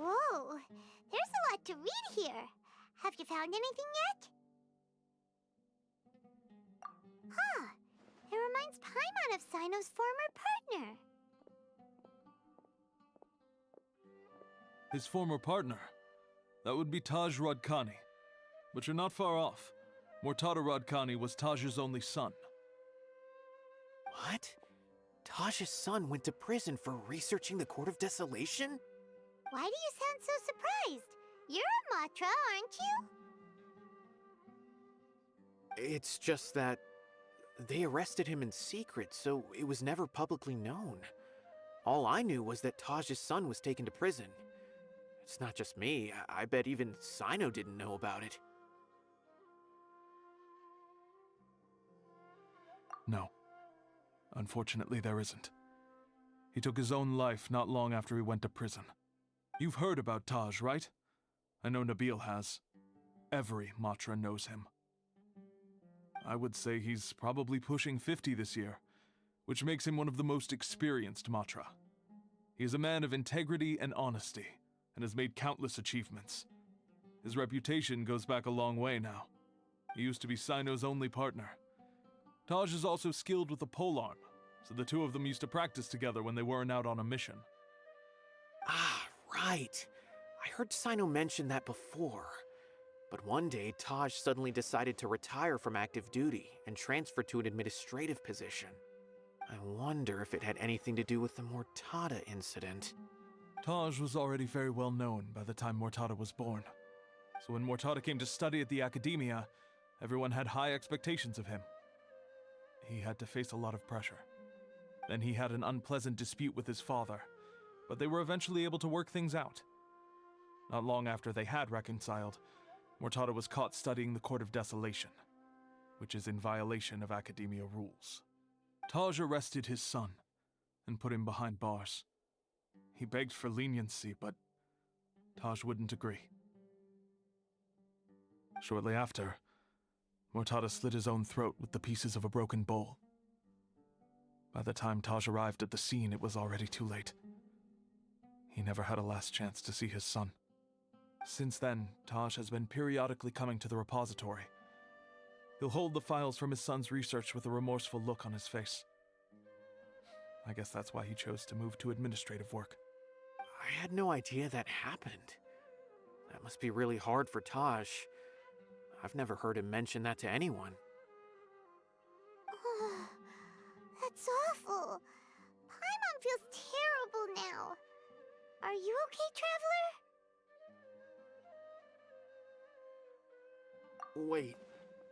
Whoa, there's a lot to read here. Have you found anything yet? Huh, it reminds Paimon of Cyno's former partner. His former partner? That would be Taj Radkani. But you're not far off. Mortada Radkani was Taj's only son. What? Taj's son went to prison for researching the Court of Desolation? Why do you sound so surprised? You're a Matra, aren't you? It's just that they arrested him in secret, so it was never publicly known. All I knew was that Taj's son was taken to prison. It's not just me. I bet even Cyno didn't know about it. No. Unfortunately, there isn't. He took his own life not long after he went to prison. You've heard about Taj, right? I know Nabil has. Every Matra knows him. I would say he's probably pushing 50 this year, which makes him one of the most experienced Matra. He is a man of integrity and honesty, and has made countless achievements. His reputation goes back a long way now. He used to be Cyno's only partner. Taj is also skilled with the polearm, so the two of them used to practice together when they weren't out on a mission. Ah, right. I heard Cyno mention that before. But one day, Taj suddenly decided to retire from active duty and transfer to an administrative position. I wonder if it had anything to do with the Mortada incident. Taj was already very well known by the time Mortada was born. So when Mortada came to study at the Academia, everyone had high expectations of him. He had to face a lot of pressure. Then he had an unpleasant dispute with his father, but they were eventually able to work things out. Not long after they had reconciled, Mortada was caught studying the Court of Desolation, which is in violation of Academia rules. Taj arrested his son and put him behind bars. He begged for leniency, but Taj wouldn't agree. Shortly after, Mortada slit his own throat with the pieces of a broken bowl. By the time Taj arrived at the scene, it was already too late. He never had a last chance to see his son. Since then, Taj has been periodically coming to the repository. He'll hold the files from his son's research with a remorseful look on his face. I guess that's why he chose to move to administrative work. I had no idea that happened. That must be really hard for Taj. I've never heard him mention that to anyone. That's awful. Paimon feels terrible now. Are you okay, Traveler? Wait,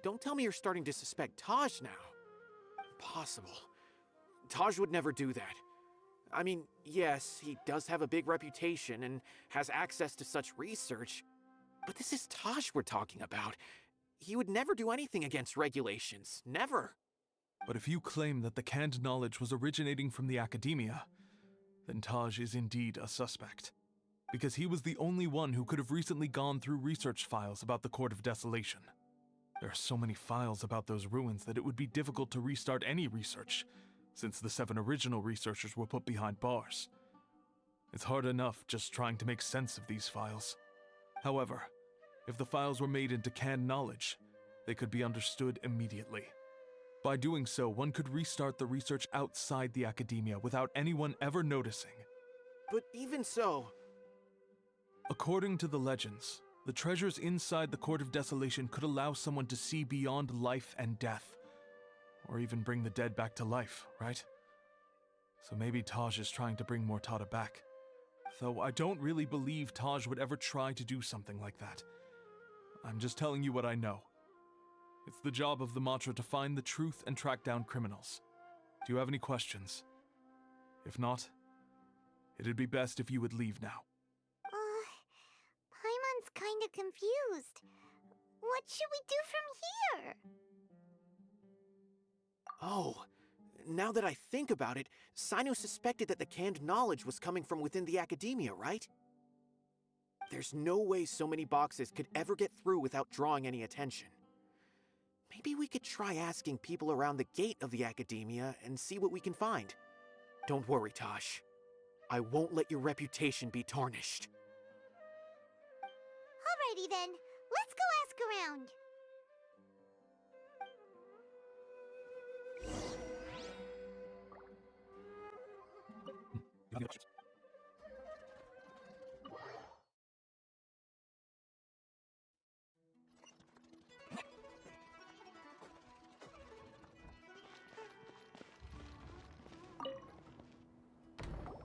don't tell me you're starting to suspect Taj now. Impossible. Taj would never do that. I mean, yes, he does have a big reputation and has access to such research, but this is Taj we're talking about. He would never do anything against regulations. Never. But if you claim that the canned knowledge was originating from the Academia, then Taj is indeed a suspect. Because he was the only one who could have recently gone through research files about the Court of Desolation. There are so many files about those ruins that it would be difficult to restart any research, since the 7 original researchers were put behind bars. It's hard enough just trying to make sense of these files. However, if the files were made into canned knowledge, they could be understood immediately. By doing so, one could restart the research outside the Academia without anyone ever noticing. But even so... According to the legends, the treasures inside the Court of Desolation could allow someone to see beyond life and death. Or even bring the dead back to life, right? So maybe Taj is trying to bring Mortada back. Though I don't really believe Taj would ever try to do something like that. I'm just telling you what I know. It's the job of the Matra to find the truth and track down criminals. Do you have any questions? If not, it'd be best if you would leave now. Paimon's kinda confused. What should we do from here? Oh, now that I think about it, Cyno suspected that the canned knowledge was coming from within the Academia, right? There's no way so many boxes could ever get through without drawing any attention. Maybe we could try asking people around the gate of the Academia and see what we can find. Don't worry, Taj. I won't let your reputation be tarnished. Alrighty then, let's go ask around.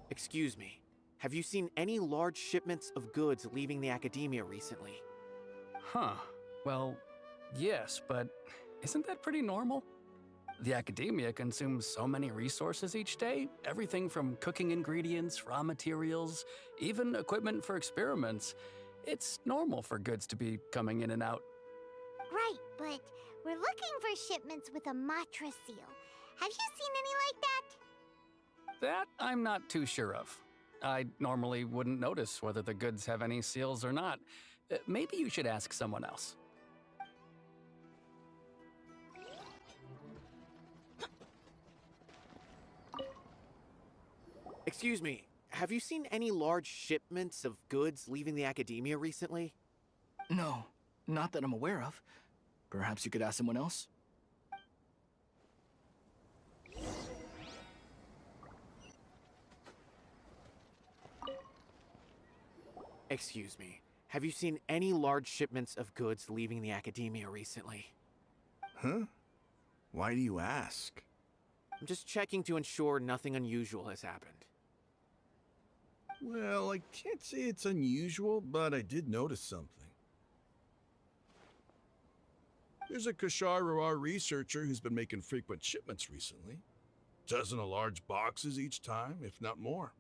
Excuse me, have you seen any large shipments of goods leaving the Academia recently? Huh. Well, yes, but isn't that pretty normal? The Academia consumes so many resources each day, everything from cooking ingredients, raw materials, even equipment for experiments. It's normal for goods to be coming in and out. Right, but we're looking for shipments with a Matra seal. Have you seen any like that? That I'm not too sure of. I normally wouldn't notice whether the goods have any seals or not. Maybe you should ask someone else. Excuse me, have you seen any large shipments of goods leaving the academia recently? No, not that I'm aware of. Perhaps you could ask someone else? Excuse me, have you seen any large shipments of goods leaving the academia recently? Huh? Why do you ask? I'm just checking to ensure nothing unusual has happened. Well, I can't say it's unusual, but I did notice something. There's a Kashar researcher who's been making frequent shipments recently. Dozen of large boxes each time, if not more.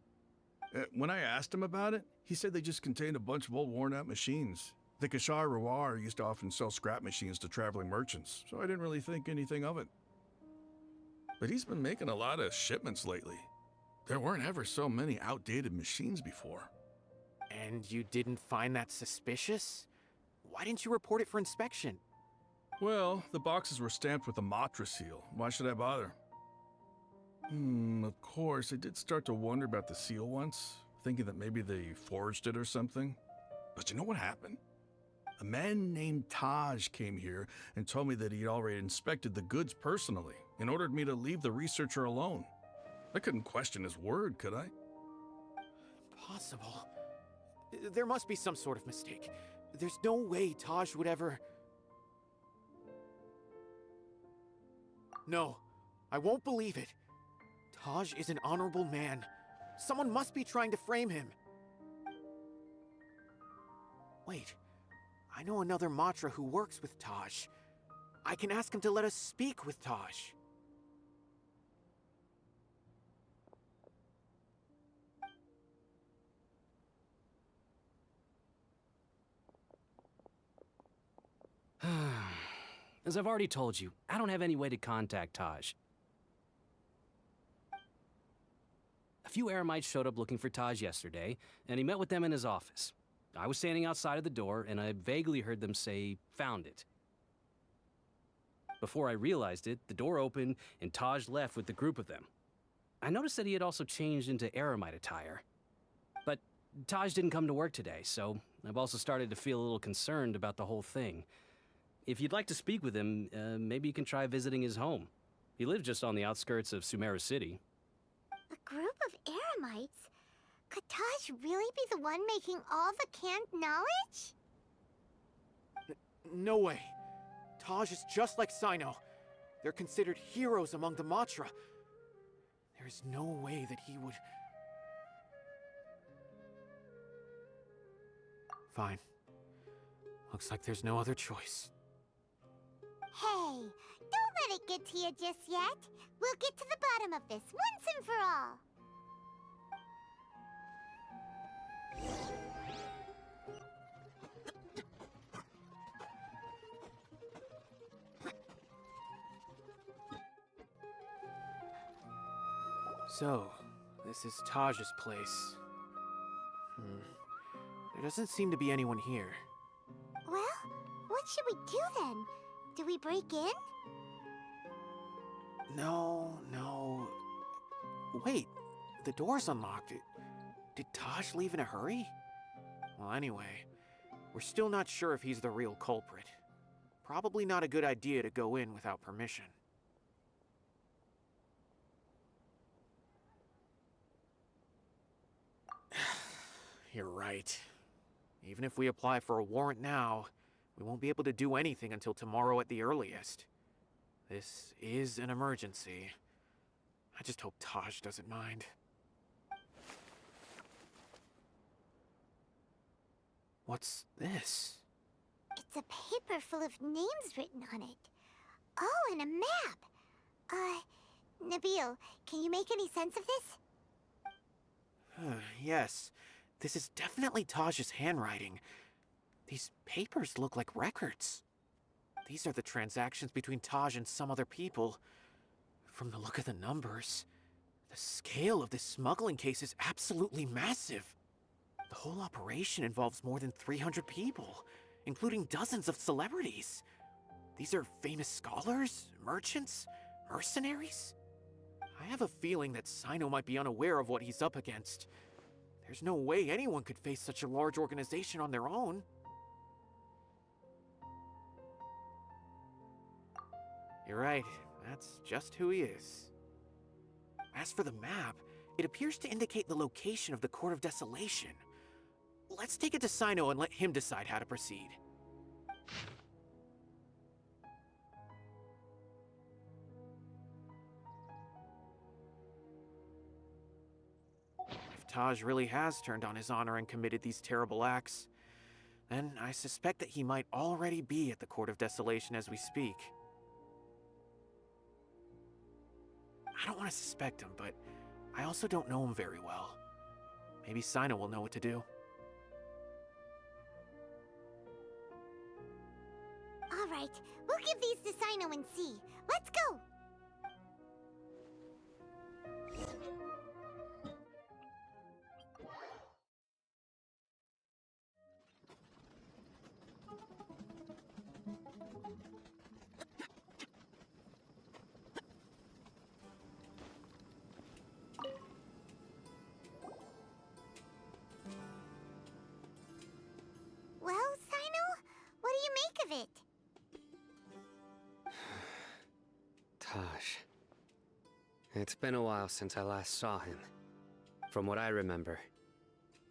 When I asked him about it, he said they just contained a bunch of old worn-out machines. The Kashar used to often sell scrap machines to traveling merchants, so I didn't really think anything of it. But he's been making a lot of shipments lately. There weren't ever so many outdated machines before. And you didn't find that suspicious? Why didn't you report it for inspection? Well, the boxes were stamped with a Matra seal. Why should I bother? Of course, I did start to wonder about the seal once, thinking that maybe they forged it or something. But you know what happened? A man named Taj came here and told me that he'd already inspected the goods personally and ordered me to leave the researcher alone. I couldn't question his word, could I? Impossible. There must be some sort of mistake. There's no way Taj would ever... No, I won't believe it. Taj is an honorable man. Someone must be trying to frame him. Wait, I know another Matra who works with Taj. I can ask him to let us speak with Taj. As I've already told you, I don't have any way to contact Taj. A few Eremites showed up looking for Taj yesterday, and he met with them in his office. I was standing outside of the door, and I vaguely heard them say, "Found it." Before I realized it, the door opened, and Taj left with the group of them. I noticed that he had also changed into Eremite attire. But Taj didn't come to work today, so I've also started to feel a little concerned about the whole thing. If you'd like to speak with him, maybe you can try visiting his home. He lives just on the outskirts of Sumeru City. A group of Eremites? Could Taj really be the one making all the canned knowledge? No way. Taj is just like Cyno. They're considered heroes among the Matra. There is no way that he would... Fine. Looks like there's no other choice. Hey, don't let it get to you just yet. We'll get to the bottom of this once and for all. So, this is Taj's place. There doesn't seem to be anyone here. Well, what should we do then? Do we break in? No. Wait, the door's unlocked. Did Taj leave in a hurry? Well, anyway, we're still not sure if he's the real culprit. Probably not a good idea to go in without permission. You're right. Even if we apply for a warrant now, we won't be able to do anything until tomorrow at the earliest. This is an emergency. I just hope Taj doesn't mind. What's this? It's a paper full of names written on it. Oh, and a map. Nabil, can you make any sense of this? Yes. This is definitely Taj's handwriting. These papers look like records. These are the transactions between Taj and some other people. From the look of the numbers, the scale of this smuggling case is absolutely massive. The whole operation involves more than 300 people, including dozens of celebrities. These are famous scholars, merchants, mercenaries. I have a feeling that Cyno might be unaware of what he's up against. There's no way anyone could face such a large organization on their own. You're right, that's just who he is. As for the map, it appears to indicate the location of the Court of Desolation. Let's take it to Cyno and let him decide how to proceed. If Taj really has turned on his honor and committed these terrible acts, then I suspect that he might already be at the Court of Desolation as we speak. I don't want to suspect him, but I also don't know him very well. Maybe Cyno will know what to do. All right, we'll give these to Cyno and see. Let's go! Well, Cyno, what do you make of it? Taj. It's been a while since I last saw him. From what I remember,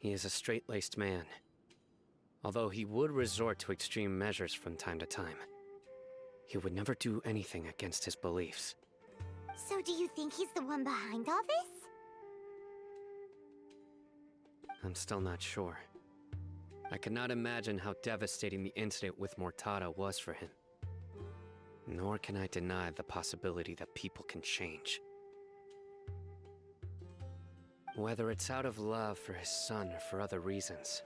he is a straight-laced man. Although he would resort to extreme measures from time to time, he would never do anything against his beliefs. So do you think he's the one behind all this? I'm still not sure. I cannot imagine how devastating the incident with Mortada was for him. Nor can I deny the possibility that people can change. Whether it's out of love for his son or for other reasons,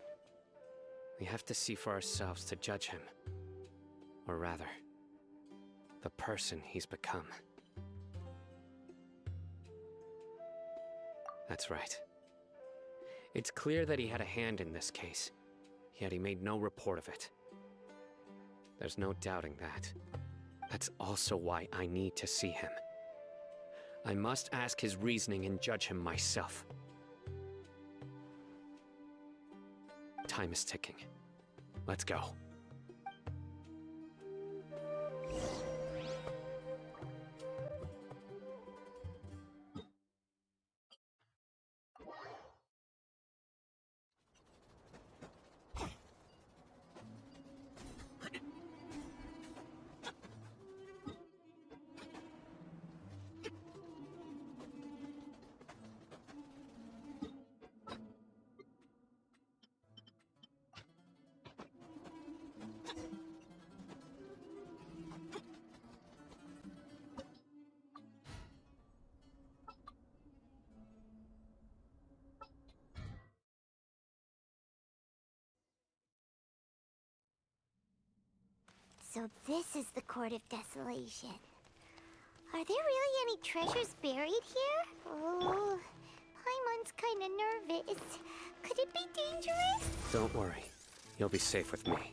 we have to see for ourselves to judge him. Or rather, the person he's become. That's right. It's clear that he had a hand in this case, yet he made no report of it. There's no doubting that. That's also why I need to see him. I must ask his reasoning and judge him myself. Time is ticking. Let's go. So this is the Court of Desolation. Are there really any treasures buried here? Oh, Paimon's kinda nervous. Could it be dangerous? Don't worry. You'll be safe with me.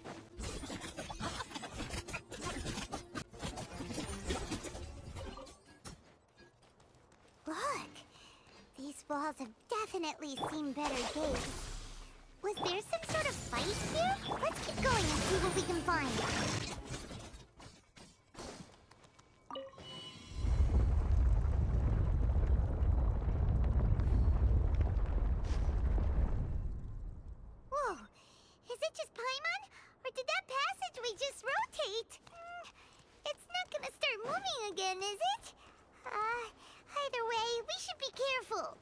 Look! These walls have definitely seen better days. Was there some sort of fight here? Let's keep going and see what we can find. Whoa! Is it just Paimon? Or did that passageway just rotate? It's not gonna start moving again, is it? Either way, we should be careful.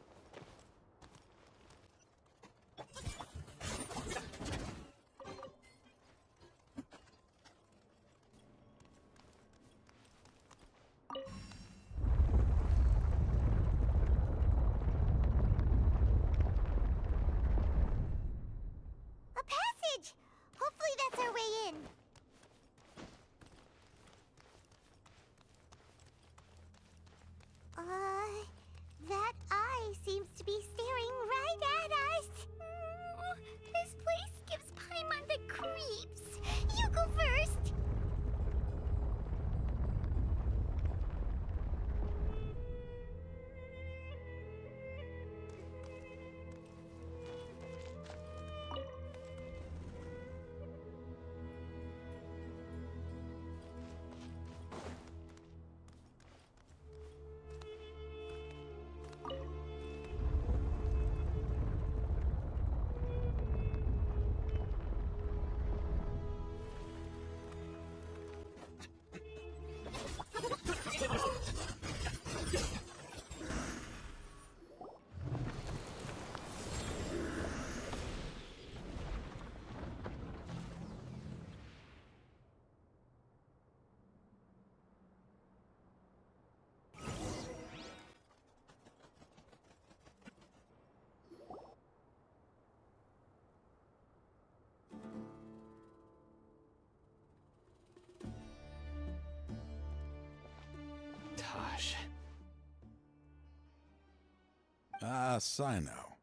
Ah, Cyno.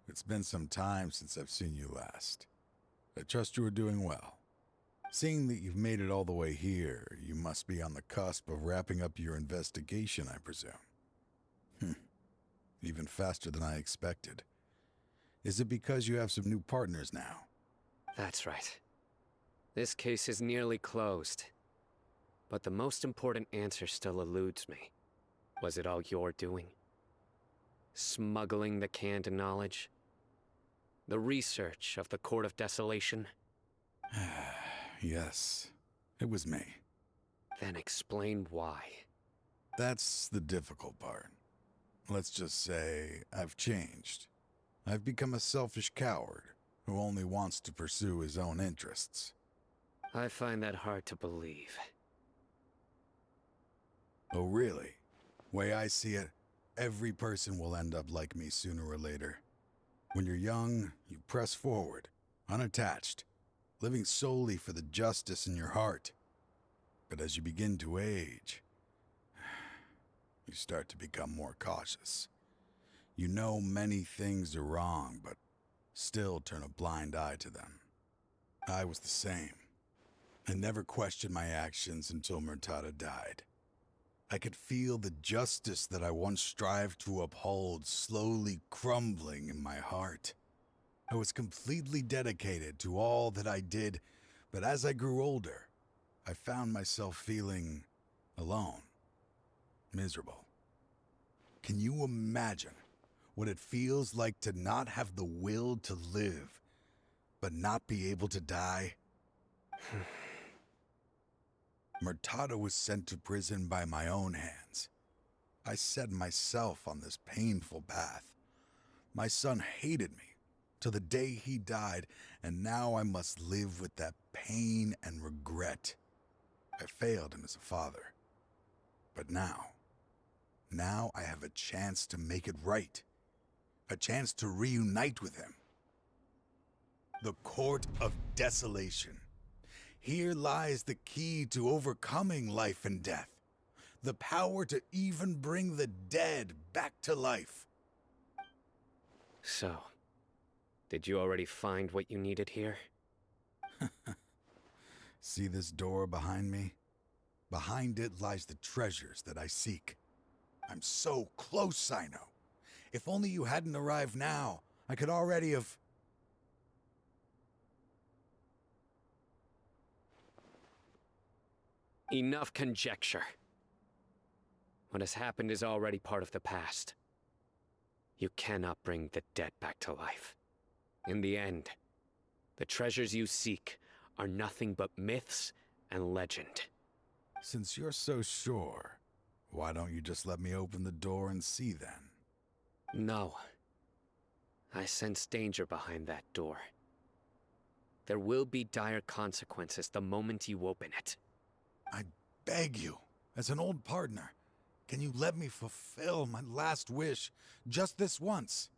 It's been some time since I've seen you last. I trust you are doing well. Seeing that you've made it all the way here, you must be on the cusp of wrapping up your investigation, I presume. Even faster than I expected. Is it because you have some new partners now? That's right. This case is nearly closed. But the most important answer still eludes me. Was it all your doing? Smuggling the canned knowledge? The research of the Court of Desolation? Yes, it was me. Then explain why. That's the difficult part. Let's just say I've changed. I've become a selfish coward who only wants to pursue his own interests. I find that hard to believe. Oh, really? Way I see it, every person will end up like me sooner or later. When you're young, you press forward, unattached, living solely for the justice in your heart. But as you begin to age, you start to become more cautious. You know many things are wrong, but still turn a blind eye to them. I was the same. I never questioned my actions until Murtada died. I could feel the justice that I once strived to uphold slowly crumbling in my heart. I was completely dedicated to all that I did, but as I grew older, I found myself feeling alone, miserable. Can you imagine what it feels like to not have the will to live, but not be able to die? Murtada was sent to prison by my own hands. I set myself on this painful path. My son hated me till the day he died, and now I must live with that pain and regret. I failed him as a father. But now I have a chance to make it right. A chance to reunite with him. The Court of Desolation. Here lies the key to overcoming life and death. The power to even bring the dead back to life. So, did you already find what you needed here? See this door behind me? Behind it lies the treasures that I seek. I'm so close, Cyno. If only you hadn't arrived now, I could already have... Enough conjecture. What has happened is already part of the past. You cannot bring the dead back to life. In the end, the treasures you seek are nothing but myths and legend. Since you're so sure, why don't you just let me open the door and see then? No. I sense danger behind that door. There will be dire consequences the moment you open it. I beg you, as an old partner, can you let me fulfill my last wish just this once?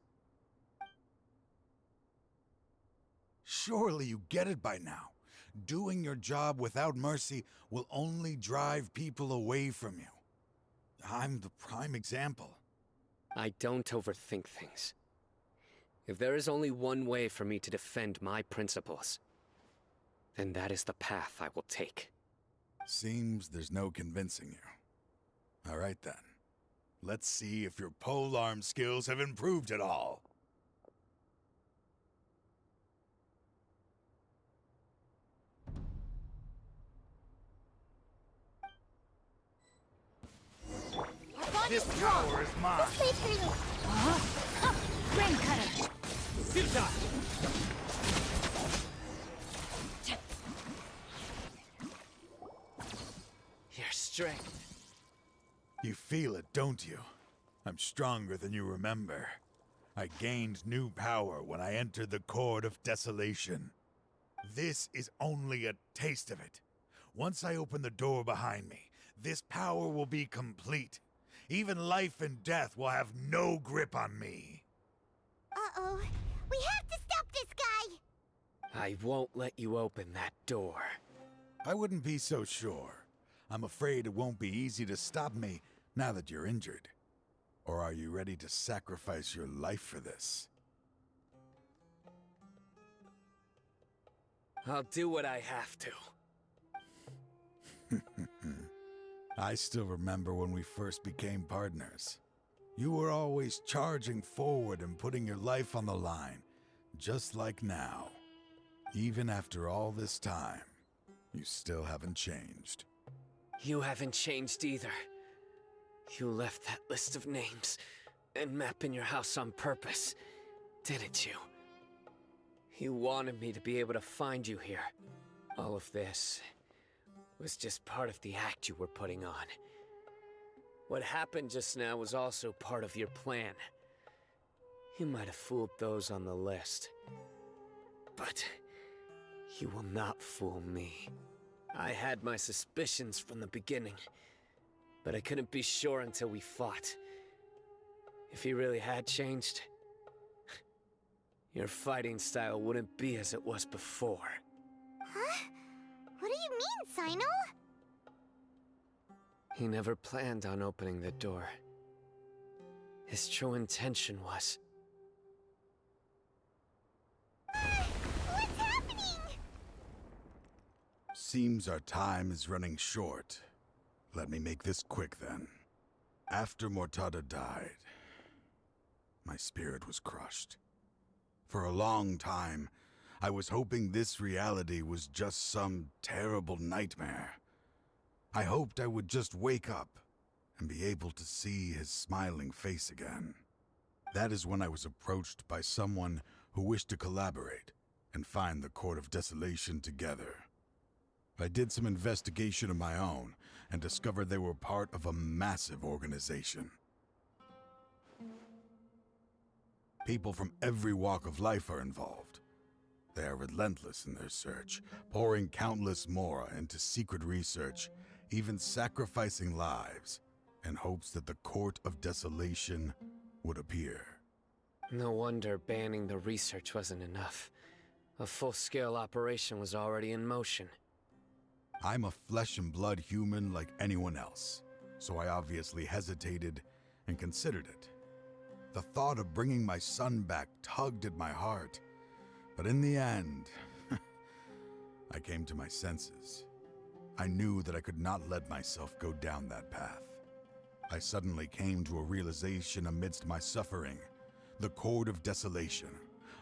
Surely you get it by now. Doing your job without mercy will only drive people away from you. I'm the prime example. I don't overthink things. If there is only one way for me to defend my principles, then that is the path I will take. Seems there's no convincing you. All right then. Let's see if your polearm skills have improved at all. This power is mine. This way for you. Rain cutter. Your strength. You feel it, don't you? I'm stronger than you remember. I gained new power when I entered the Court of Desolation. This is only a taste of it. Once I open the door behind me, this power will be complete. Even life and death will have no grip on me. Uh-oh. We have to stop this guy! I won't let you open that door. I wouldn't be so sure. I'm afraid it won't be easy to stop me now that you're injured. Or are you ready to sacrifice your life for this? I'll do what I have to. I still remember when we first became partners. You were always charging forward and putting your life on the line, just like now. Even after all this time, you still haven't changed. You haven't changed either. You left that list of names and map in your house on purpose, didn't you? You wanted me to be able to find you here. All of this was just part of the act you were putting on. What happened just now was also part of your plan. You might have fooled those on the list, but you will not fool me. I had my suspicions from the beginning, but I couldn't be sure until we fought. If he really had changed, your fighting style wouldn't be as it was before. Huh? What do you mean, Cyno? He never planned on opening the door. His true intention was... What's happening? Seems our time is running short. Let me make this quick then. After Mortada died, my spirit was crushed. For a long time, I was hoping this reality was just some terrible nightmare. I hoped I would just wake up and be able to see his smiling face again. That is when I was approached by someone who wished to collaborate and find the Court of Desolation together. I did some investigation of my own and discovered they were part of a massive organization. People from every walk of life are involved. They are relentless in their search, pouring countless mora into secret research, even sacrificing lives in hopes that the Court of Desolation would appear. No wonder banning the research wasn't enough. A full-scale operation was already in motion. I'm a flesh and blood human like anyone else, so I obviously hesitated and considered it. The thought of bringing my son back tugged at my heart, but in the end, I came to my senses. I knew that I could not let myself go down that path. I suddenly came to a realization amidst my suffering. The Court of Desolation,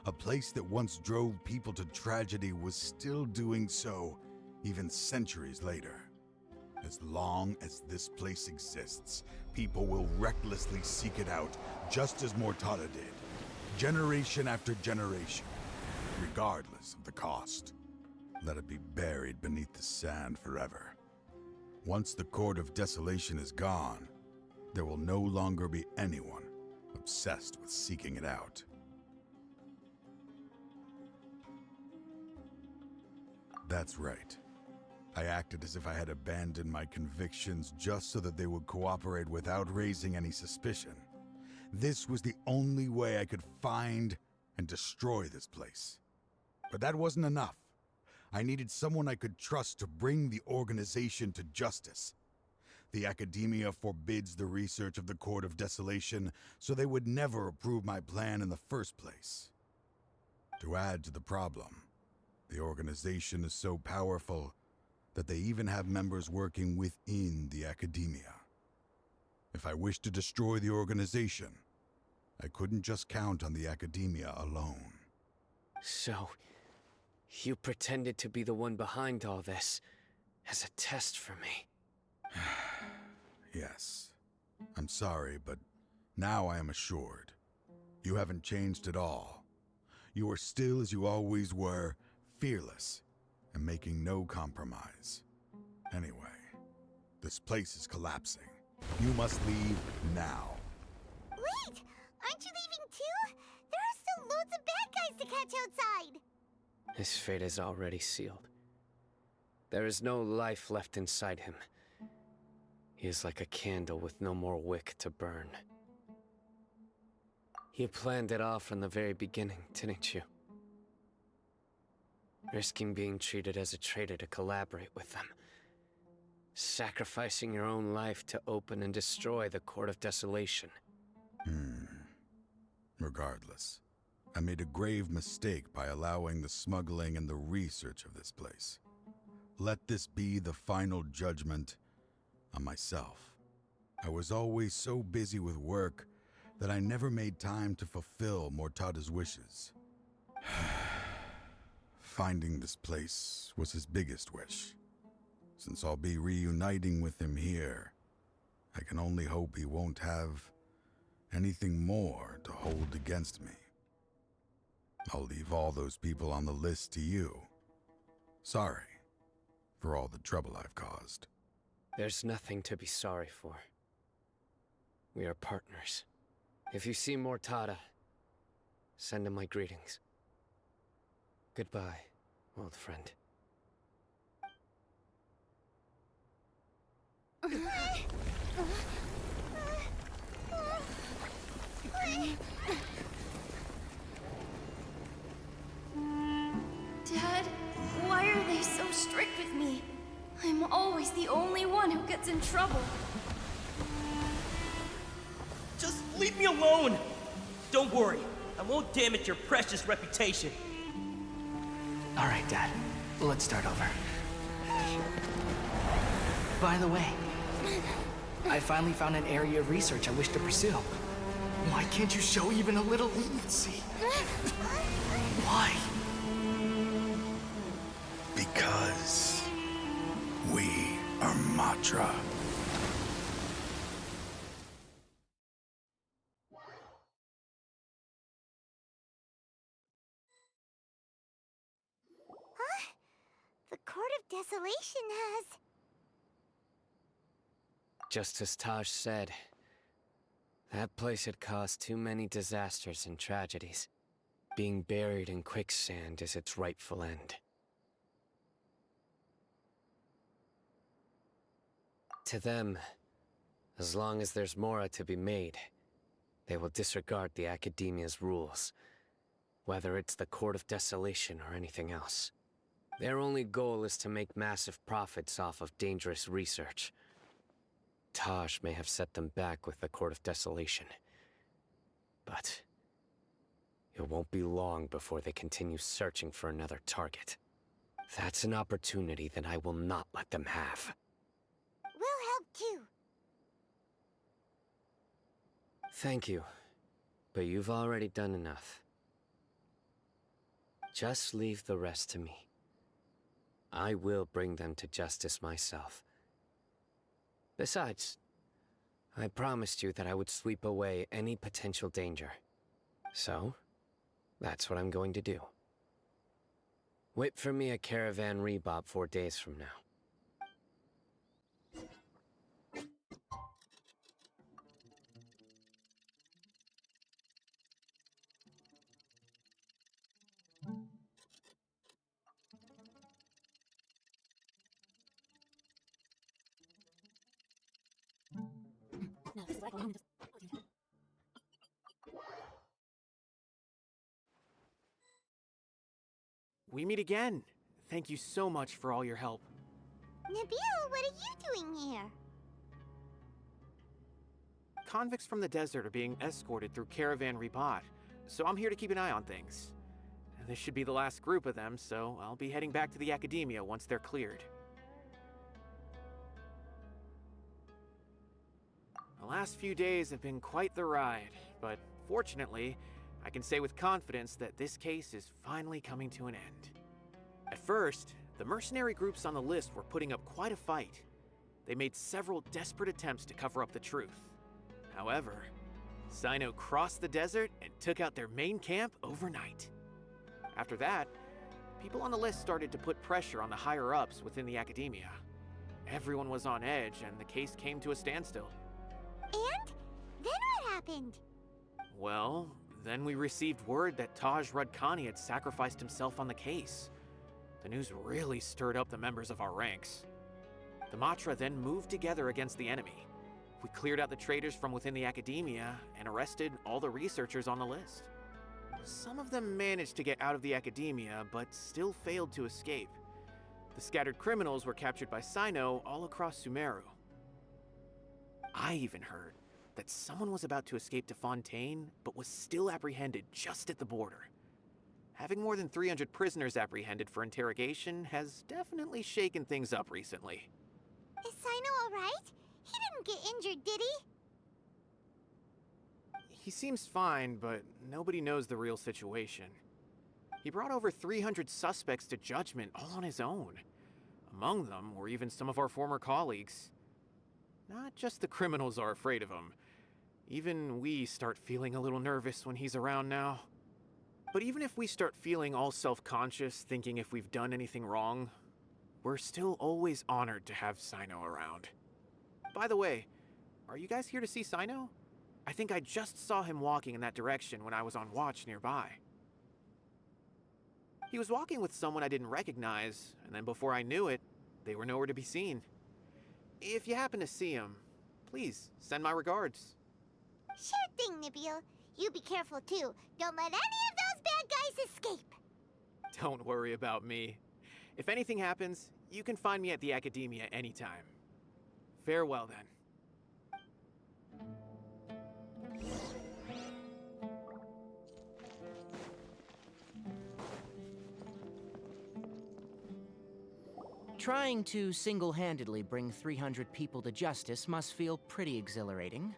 a place that once drove people to tragedy, was still doing so, even centuries later. As long as this place exists, people will recklessly seek it out, just as Mortada did, generation after generation, regardless of the cost. Let it be buried beneath the sand forever. Once the Court of Desolation is gone, there will no longer be anyone obsessed with seeking it out. That's right. I acted as if I had abandoned my convictions just so that they would cooperate without raising any suspicion. This was the only way I could find and destroy this place. But that wasn't enough. I needed someone I could trust to bring the organization to justice. The Academia forbids the research of the Court of Desolation, so they would never approve my plan in the first place. To add to the problem, the organization is so powerful that they even have members working within the Academia. If I wished to destroy the organization, I couldn't just count on the Academia alone. So, you pretended to be the one behind all this, as a test for me. Yes. I'm sorry, but now I am assured. You haven't changed at all. You are still as you always were, fearless, and making no compromise. Anyway, this place is collapsing. You must leave now. Wait! Aren't you leaving too? There are still loads of bad guys to catch outside! His fate is already sealed. There is no life left inside him. He is like a candle with no more wick to burn. You planned it all from the very beginning, didn't you? Risking being treated as a traitor to collaborate with them. Sacrificing your own life to open and destroy the Court of Desolation. Regardless, I made a grave mistake by allowing the smuggling and the research of this place. Let this be the final judgment on myself. I was always so busy with work that I never made time to fulfill Mortada's wishes. Finding this place was his biggest wish. Since I'll be reuniting with him here, I can only hope he won't have anything more to hold against me. I'll leave all those people on the list to you. Sorry for all the trouble I've caused. There's nothing to be sorry for. We are partners. If you see Mortada, send him my greetings. Goodbye, old friend. Dad, why are they so strict with me? I'm always the only one who gets in trouble. Just leave me alone! Don't worry, I won't damage your precious reputation. All right, Dad. Let's start over. By the way, I finally found an area of research I wish to pursue. Why can't you show even a little leniency? Why? Because we are Matra. The Court of Desolation has... Just as Taj said, that place had caused too many disasters and tragedies. Being buried in quicksand is its rightful end. To them, as long as there's Mora to be made, they will disregard the Academia's rules, whether it's the Court of Desolation or anything else. Their only goal is to make massive profits off of dangerous research. Taj may have set them back with the Court of Desolation, but it won't be long before they continue searching for another target. That's an opportunity that I will not let them have. We'll help too. Thank you, but you've already done enough. Just leave the rest to me. I will bring them to justice myself. Besides, I promised you that I would sweep away any potential danger. So, that's what I'm going to do. Wait for me at Caravan Rebop 4 days from now. We meet again. Thank you so much for all your help. Nabil, what are you doing here? Convicts from the desert are being escorted through Caravan Ribat, so I'm here to keep an eye on things. This should be the last group of them, so I'll be heading back to the Academia once they're cleared. The last few days have been quite the ride, but fortunately, I can say with confidence that this case is finally coming to an end. At first, the mercenary groups on the list were putting up quite a fight. They made several desperate attempts to cover up the truth. However, Cyno crossed the desert and took out their main camp overnight. After that, people on the list started to put pressure on the higher-ups within the Academia. Everyone was on edge, and the case came to a standstill. And? Then what happened? Well, then we received word that Taj Rudkani had sacrificed himself on the case. The news really stirred up the members of our ranks. The Matra then moved together against the enemy. We cleared out the traitors from within the Academia and arrested all the researchers on the list. Some of them managed to get out of the Academia, but still failed to escape. The scattered criminals were captured by Cyno all across Sumeru. I even heard that someone was about to escape to Fontaine, but was still apprehended just at the border. Having more than 300 prisoners apprehended for interrogation has definitely shaken things up recently. Is Cyno alright? He didn't get injured, did he? He seems fine, but nobody knows the real situation. He brought over 300 suspects to judgment all on his own. Among them were even some of our former colleagues. Not just the criminals are afraid of him. Even we start feeling a little nervous when he's around now. But even if we start feeling all self-conscious, thinking if we've done anything wrong, we're still always honored to have Cyno around. By the way, are you guys here to see Cyno? I think I just saw him walking in that direction when I was on watch nearby. He was walking with someone I didn't recognize, and then before I knew it, they were nowhere to be seen. If you happen to see him, please send my regards. Sure thing, Nibiel. You be careful too. Don't let any of those bad guys escape. Don't worry about me. If anything happens, you can find me at the Academia anytime. Farewell then. Trying to single-handedly bring 300 people to justice must feel pretty exhilarating,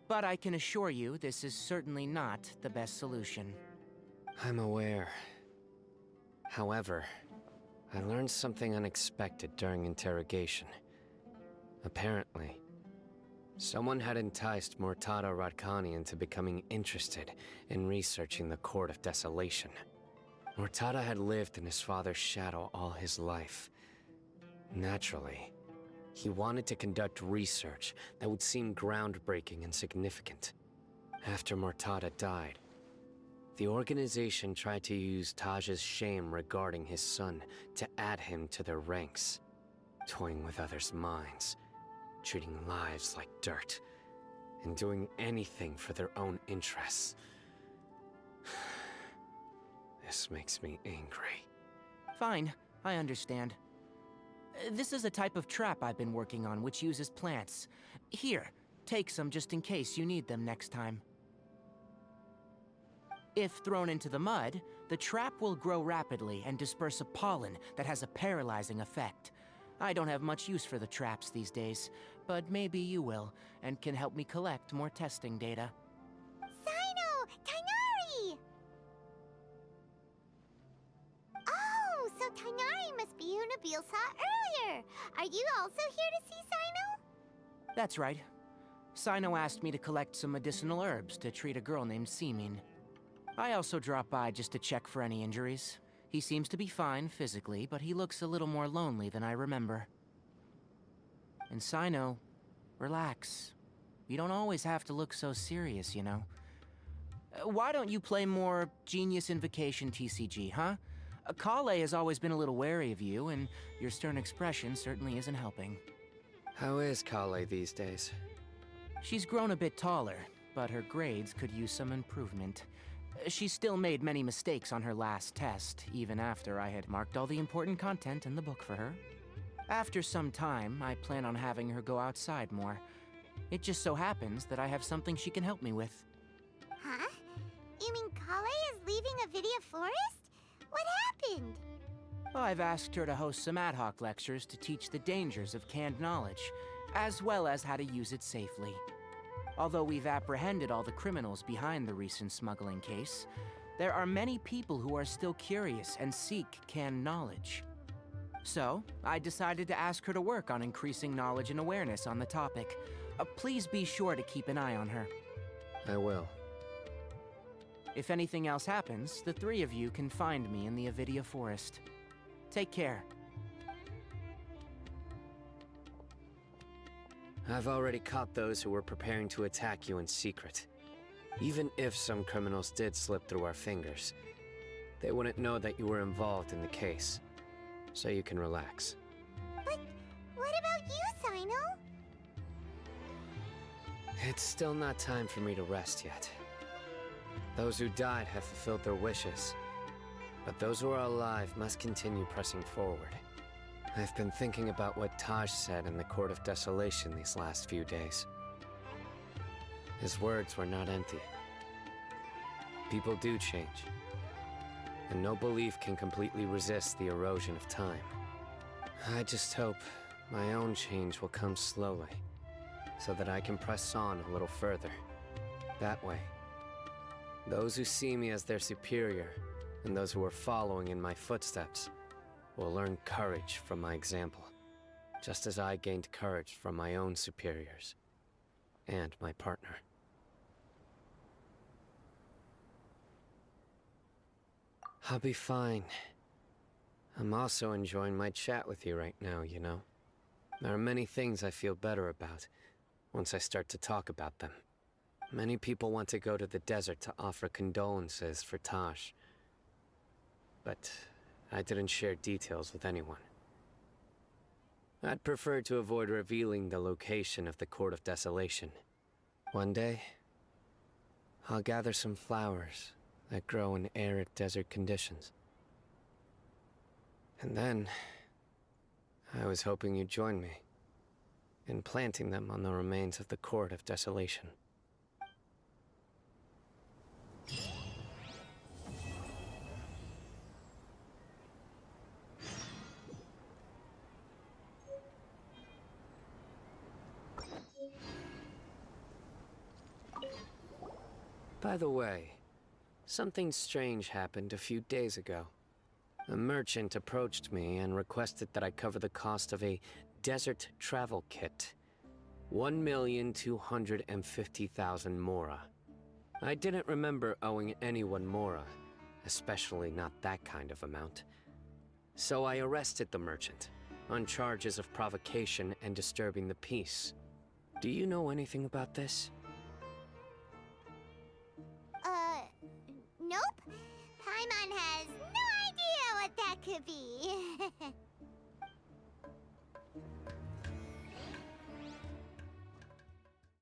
but I can assure you this is certainly not the best solution. I'm aware. However, I learned something unexpected during interrogation. Apparently, someone had enticed Mortada Radkani into becoming interested in researching the Court of Desolation. Mortada had lived in his father's shadow all his life. Naturally, he wanted to conduct research that would seem groundbreaking and significant. After Mortada died, the organization tried to use Taj's shame regarding his son to add him to their ranks, toying with others' minds, treating lives like dirt, and doing anything for their own interests. This makes me angry. Fine, I understand. This is a type of trap I've been working on which uses plants. Here, take some just in case you need them next time. If thrown into the mud, the trap will grow rapidly and disperse a pollen that has a paralyzing effect. I don't have much use for the traps these days, but maybe you will, and can help me collect more testing data. Cyno! Tighnari! Oh, so Tighnari must be who Nabil saw earlier. Are you also here to see Cyno? That's right. Cyno asked me to collect some medicinal herbs to treat a girl named Seamin. I also dropped by just to check for any injuries. He seems to be fine physically, but he looks a little more lonely than I remember. And Cyno, relax. You don't always have to look so serious, you know. Why don't you play more Genius Invocation TCG, huh? Kale has always been a little wary of you, and your stern expression certainly isn't helping. How is Kale these days? She's grown a bit taller, but her grades could use some improvement. She still made many mistakes on her last test, even after I had marked all the important content in the book for her. After some time, I plan on having her go outside more. It just so happens that I have something she can help me with. Huh? You mean Kale is leaving Avidia Forest? What happened? I've asked her to host some ad hoc lectures to teach the dangers of canned knowledge, as well as how to use it safely. Although we've apprehended all the criminals behind the recent smuggling case, there are many people who are still curious and seek canned knowledge. So, I decided to ask her to work on increasing knowledge and awareness on the topic. Please be sure to keep an eye on her. I will. If anything else happens, the three of you can find me in the Avidia Forest. Take care. I've already caught those who were preparing to attack you in secret. Even if some criminals did slip through our fingers, they wouldn't know that you were involved in the case. So you can relax. But what about you, Cyno? It's still not time for me to rest yet. Those who died have fulfilled their wishes, but those who are alive must continue pressing forward. I've been thinking about what Taj said in the Court of Desolation these last few days. His words were not empty. People do change, and no belief can completely resist the erosion of time. I just hope my own change will come slowly, so that I can press on a little further. That way, those who see me as their superior, and those who are following in my footsteps, will learn courage from my example, just as I gained courage from my own superiors, and my partner. I'll be fine. I'm also enjoying my chat with you right now, you know? There are many things I feel better about once I start to talk about them. Many people want to go to the desert to offer condolences for Taj. But I didn't share details with anyone. I'd prefer to avoid revealing the location of the Court of Desolation. One day, I'll gather some flowers that grow in arid desert conditions. And then, I was hoping you'd join me in planting them on the remains of the Court of Desolation. By the way, something strange happened a few days ago. A merchant approached me and requested that I cover the cost of a desert travel kit. 1,250,000 mora. I didn't remember owing anyone mora, especially not that kind of amount. So I arrested the merchant, on charges of provocation and disturbing the peace. Do you know anything about this? Nope. Paimon has no idea what that could be.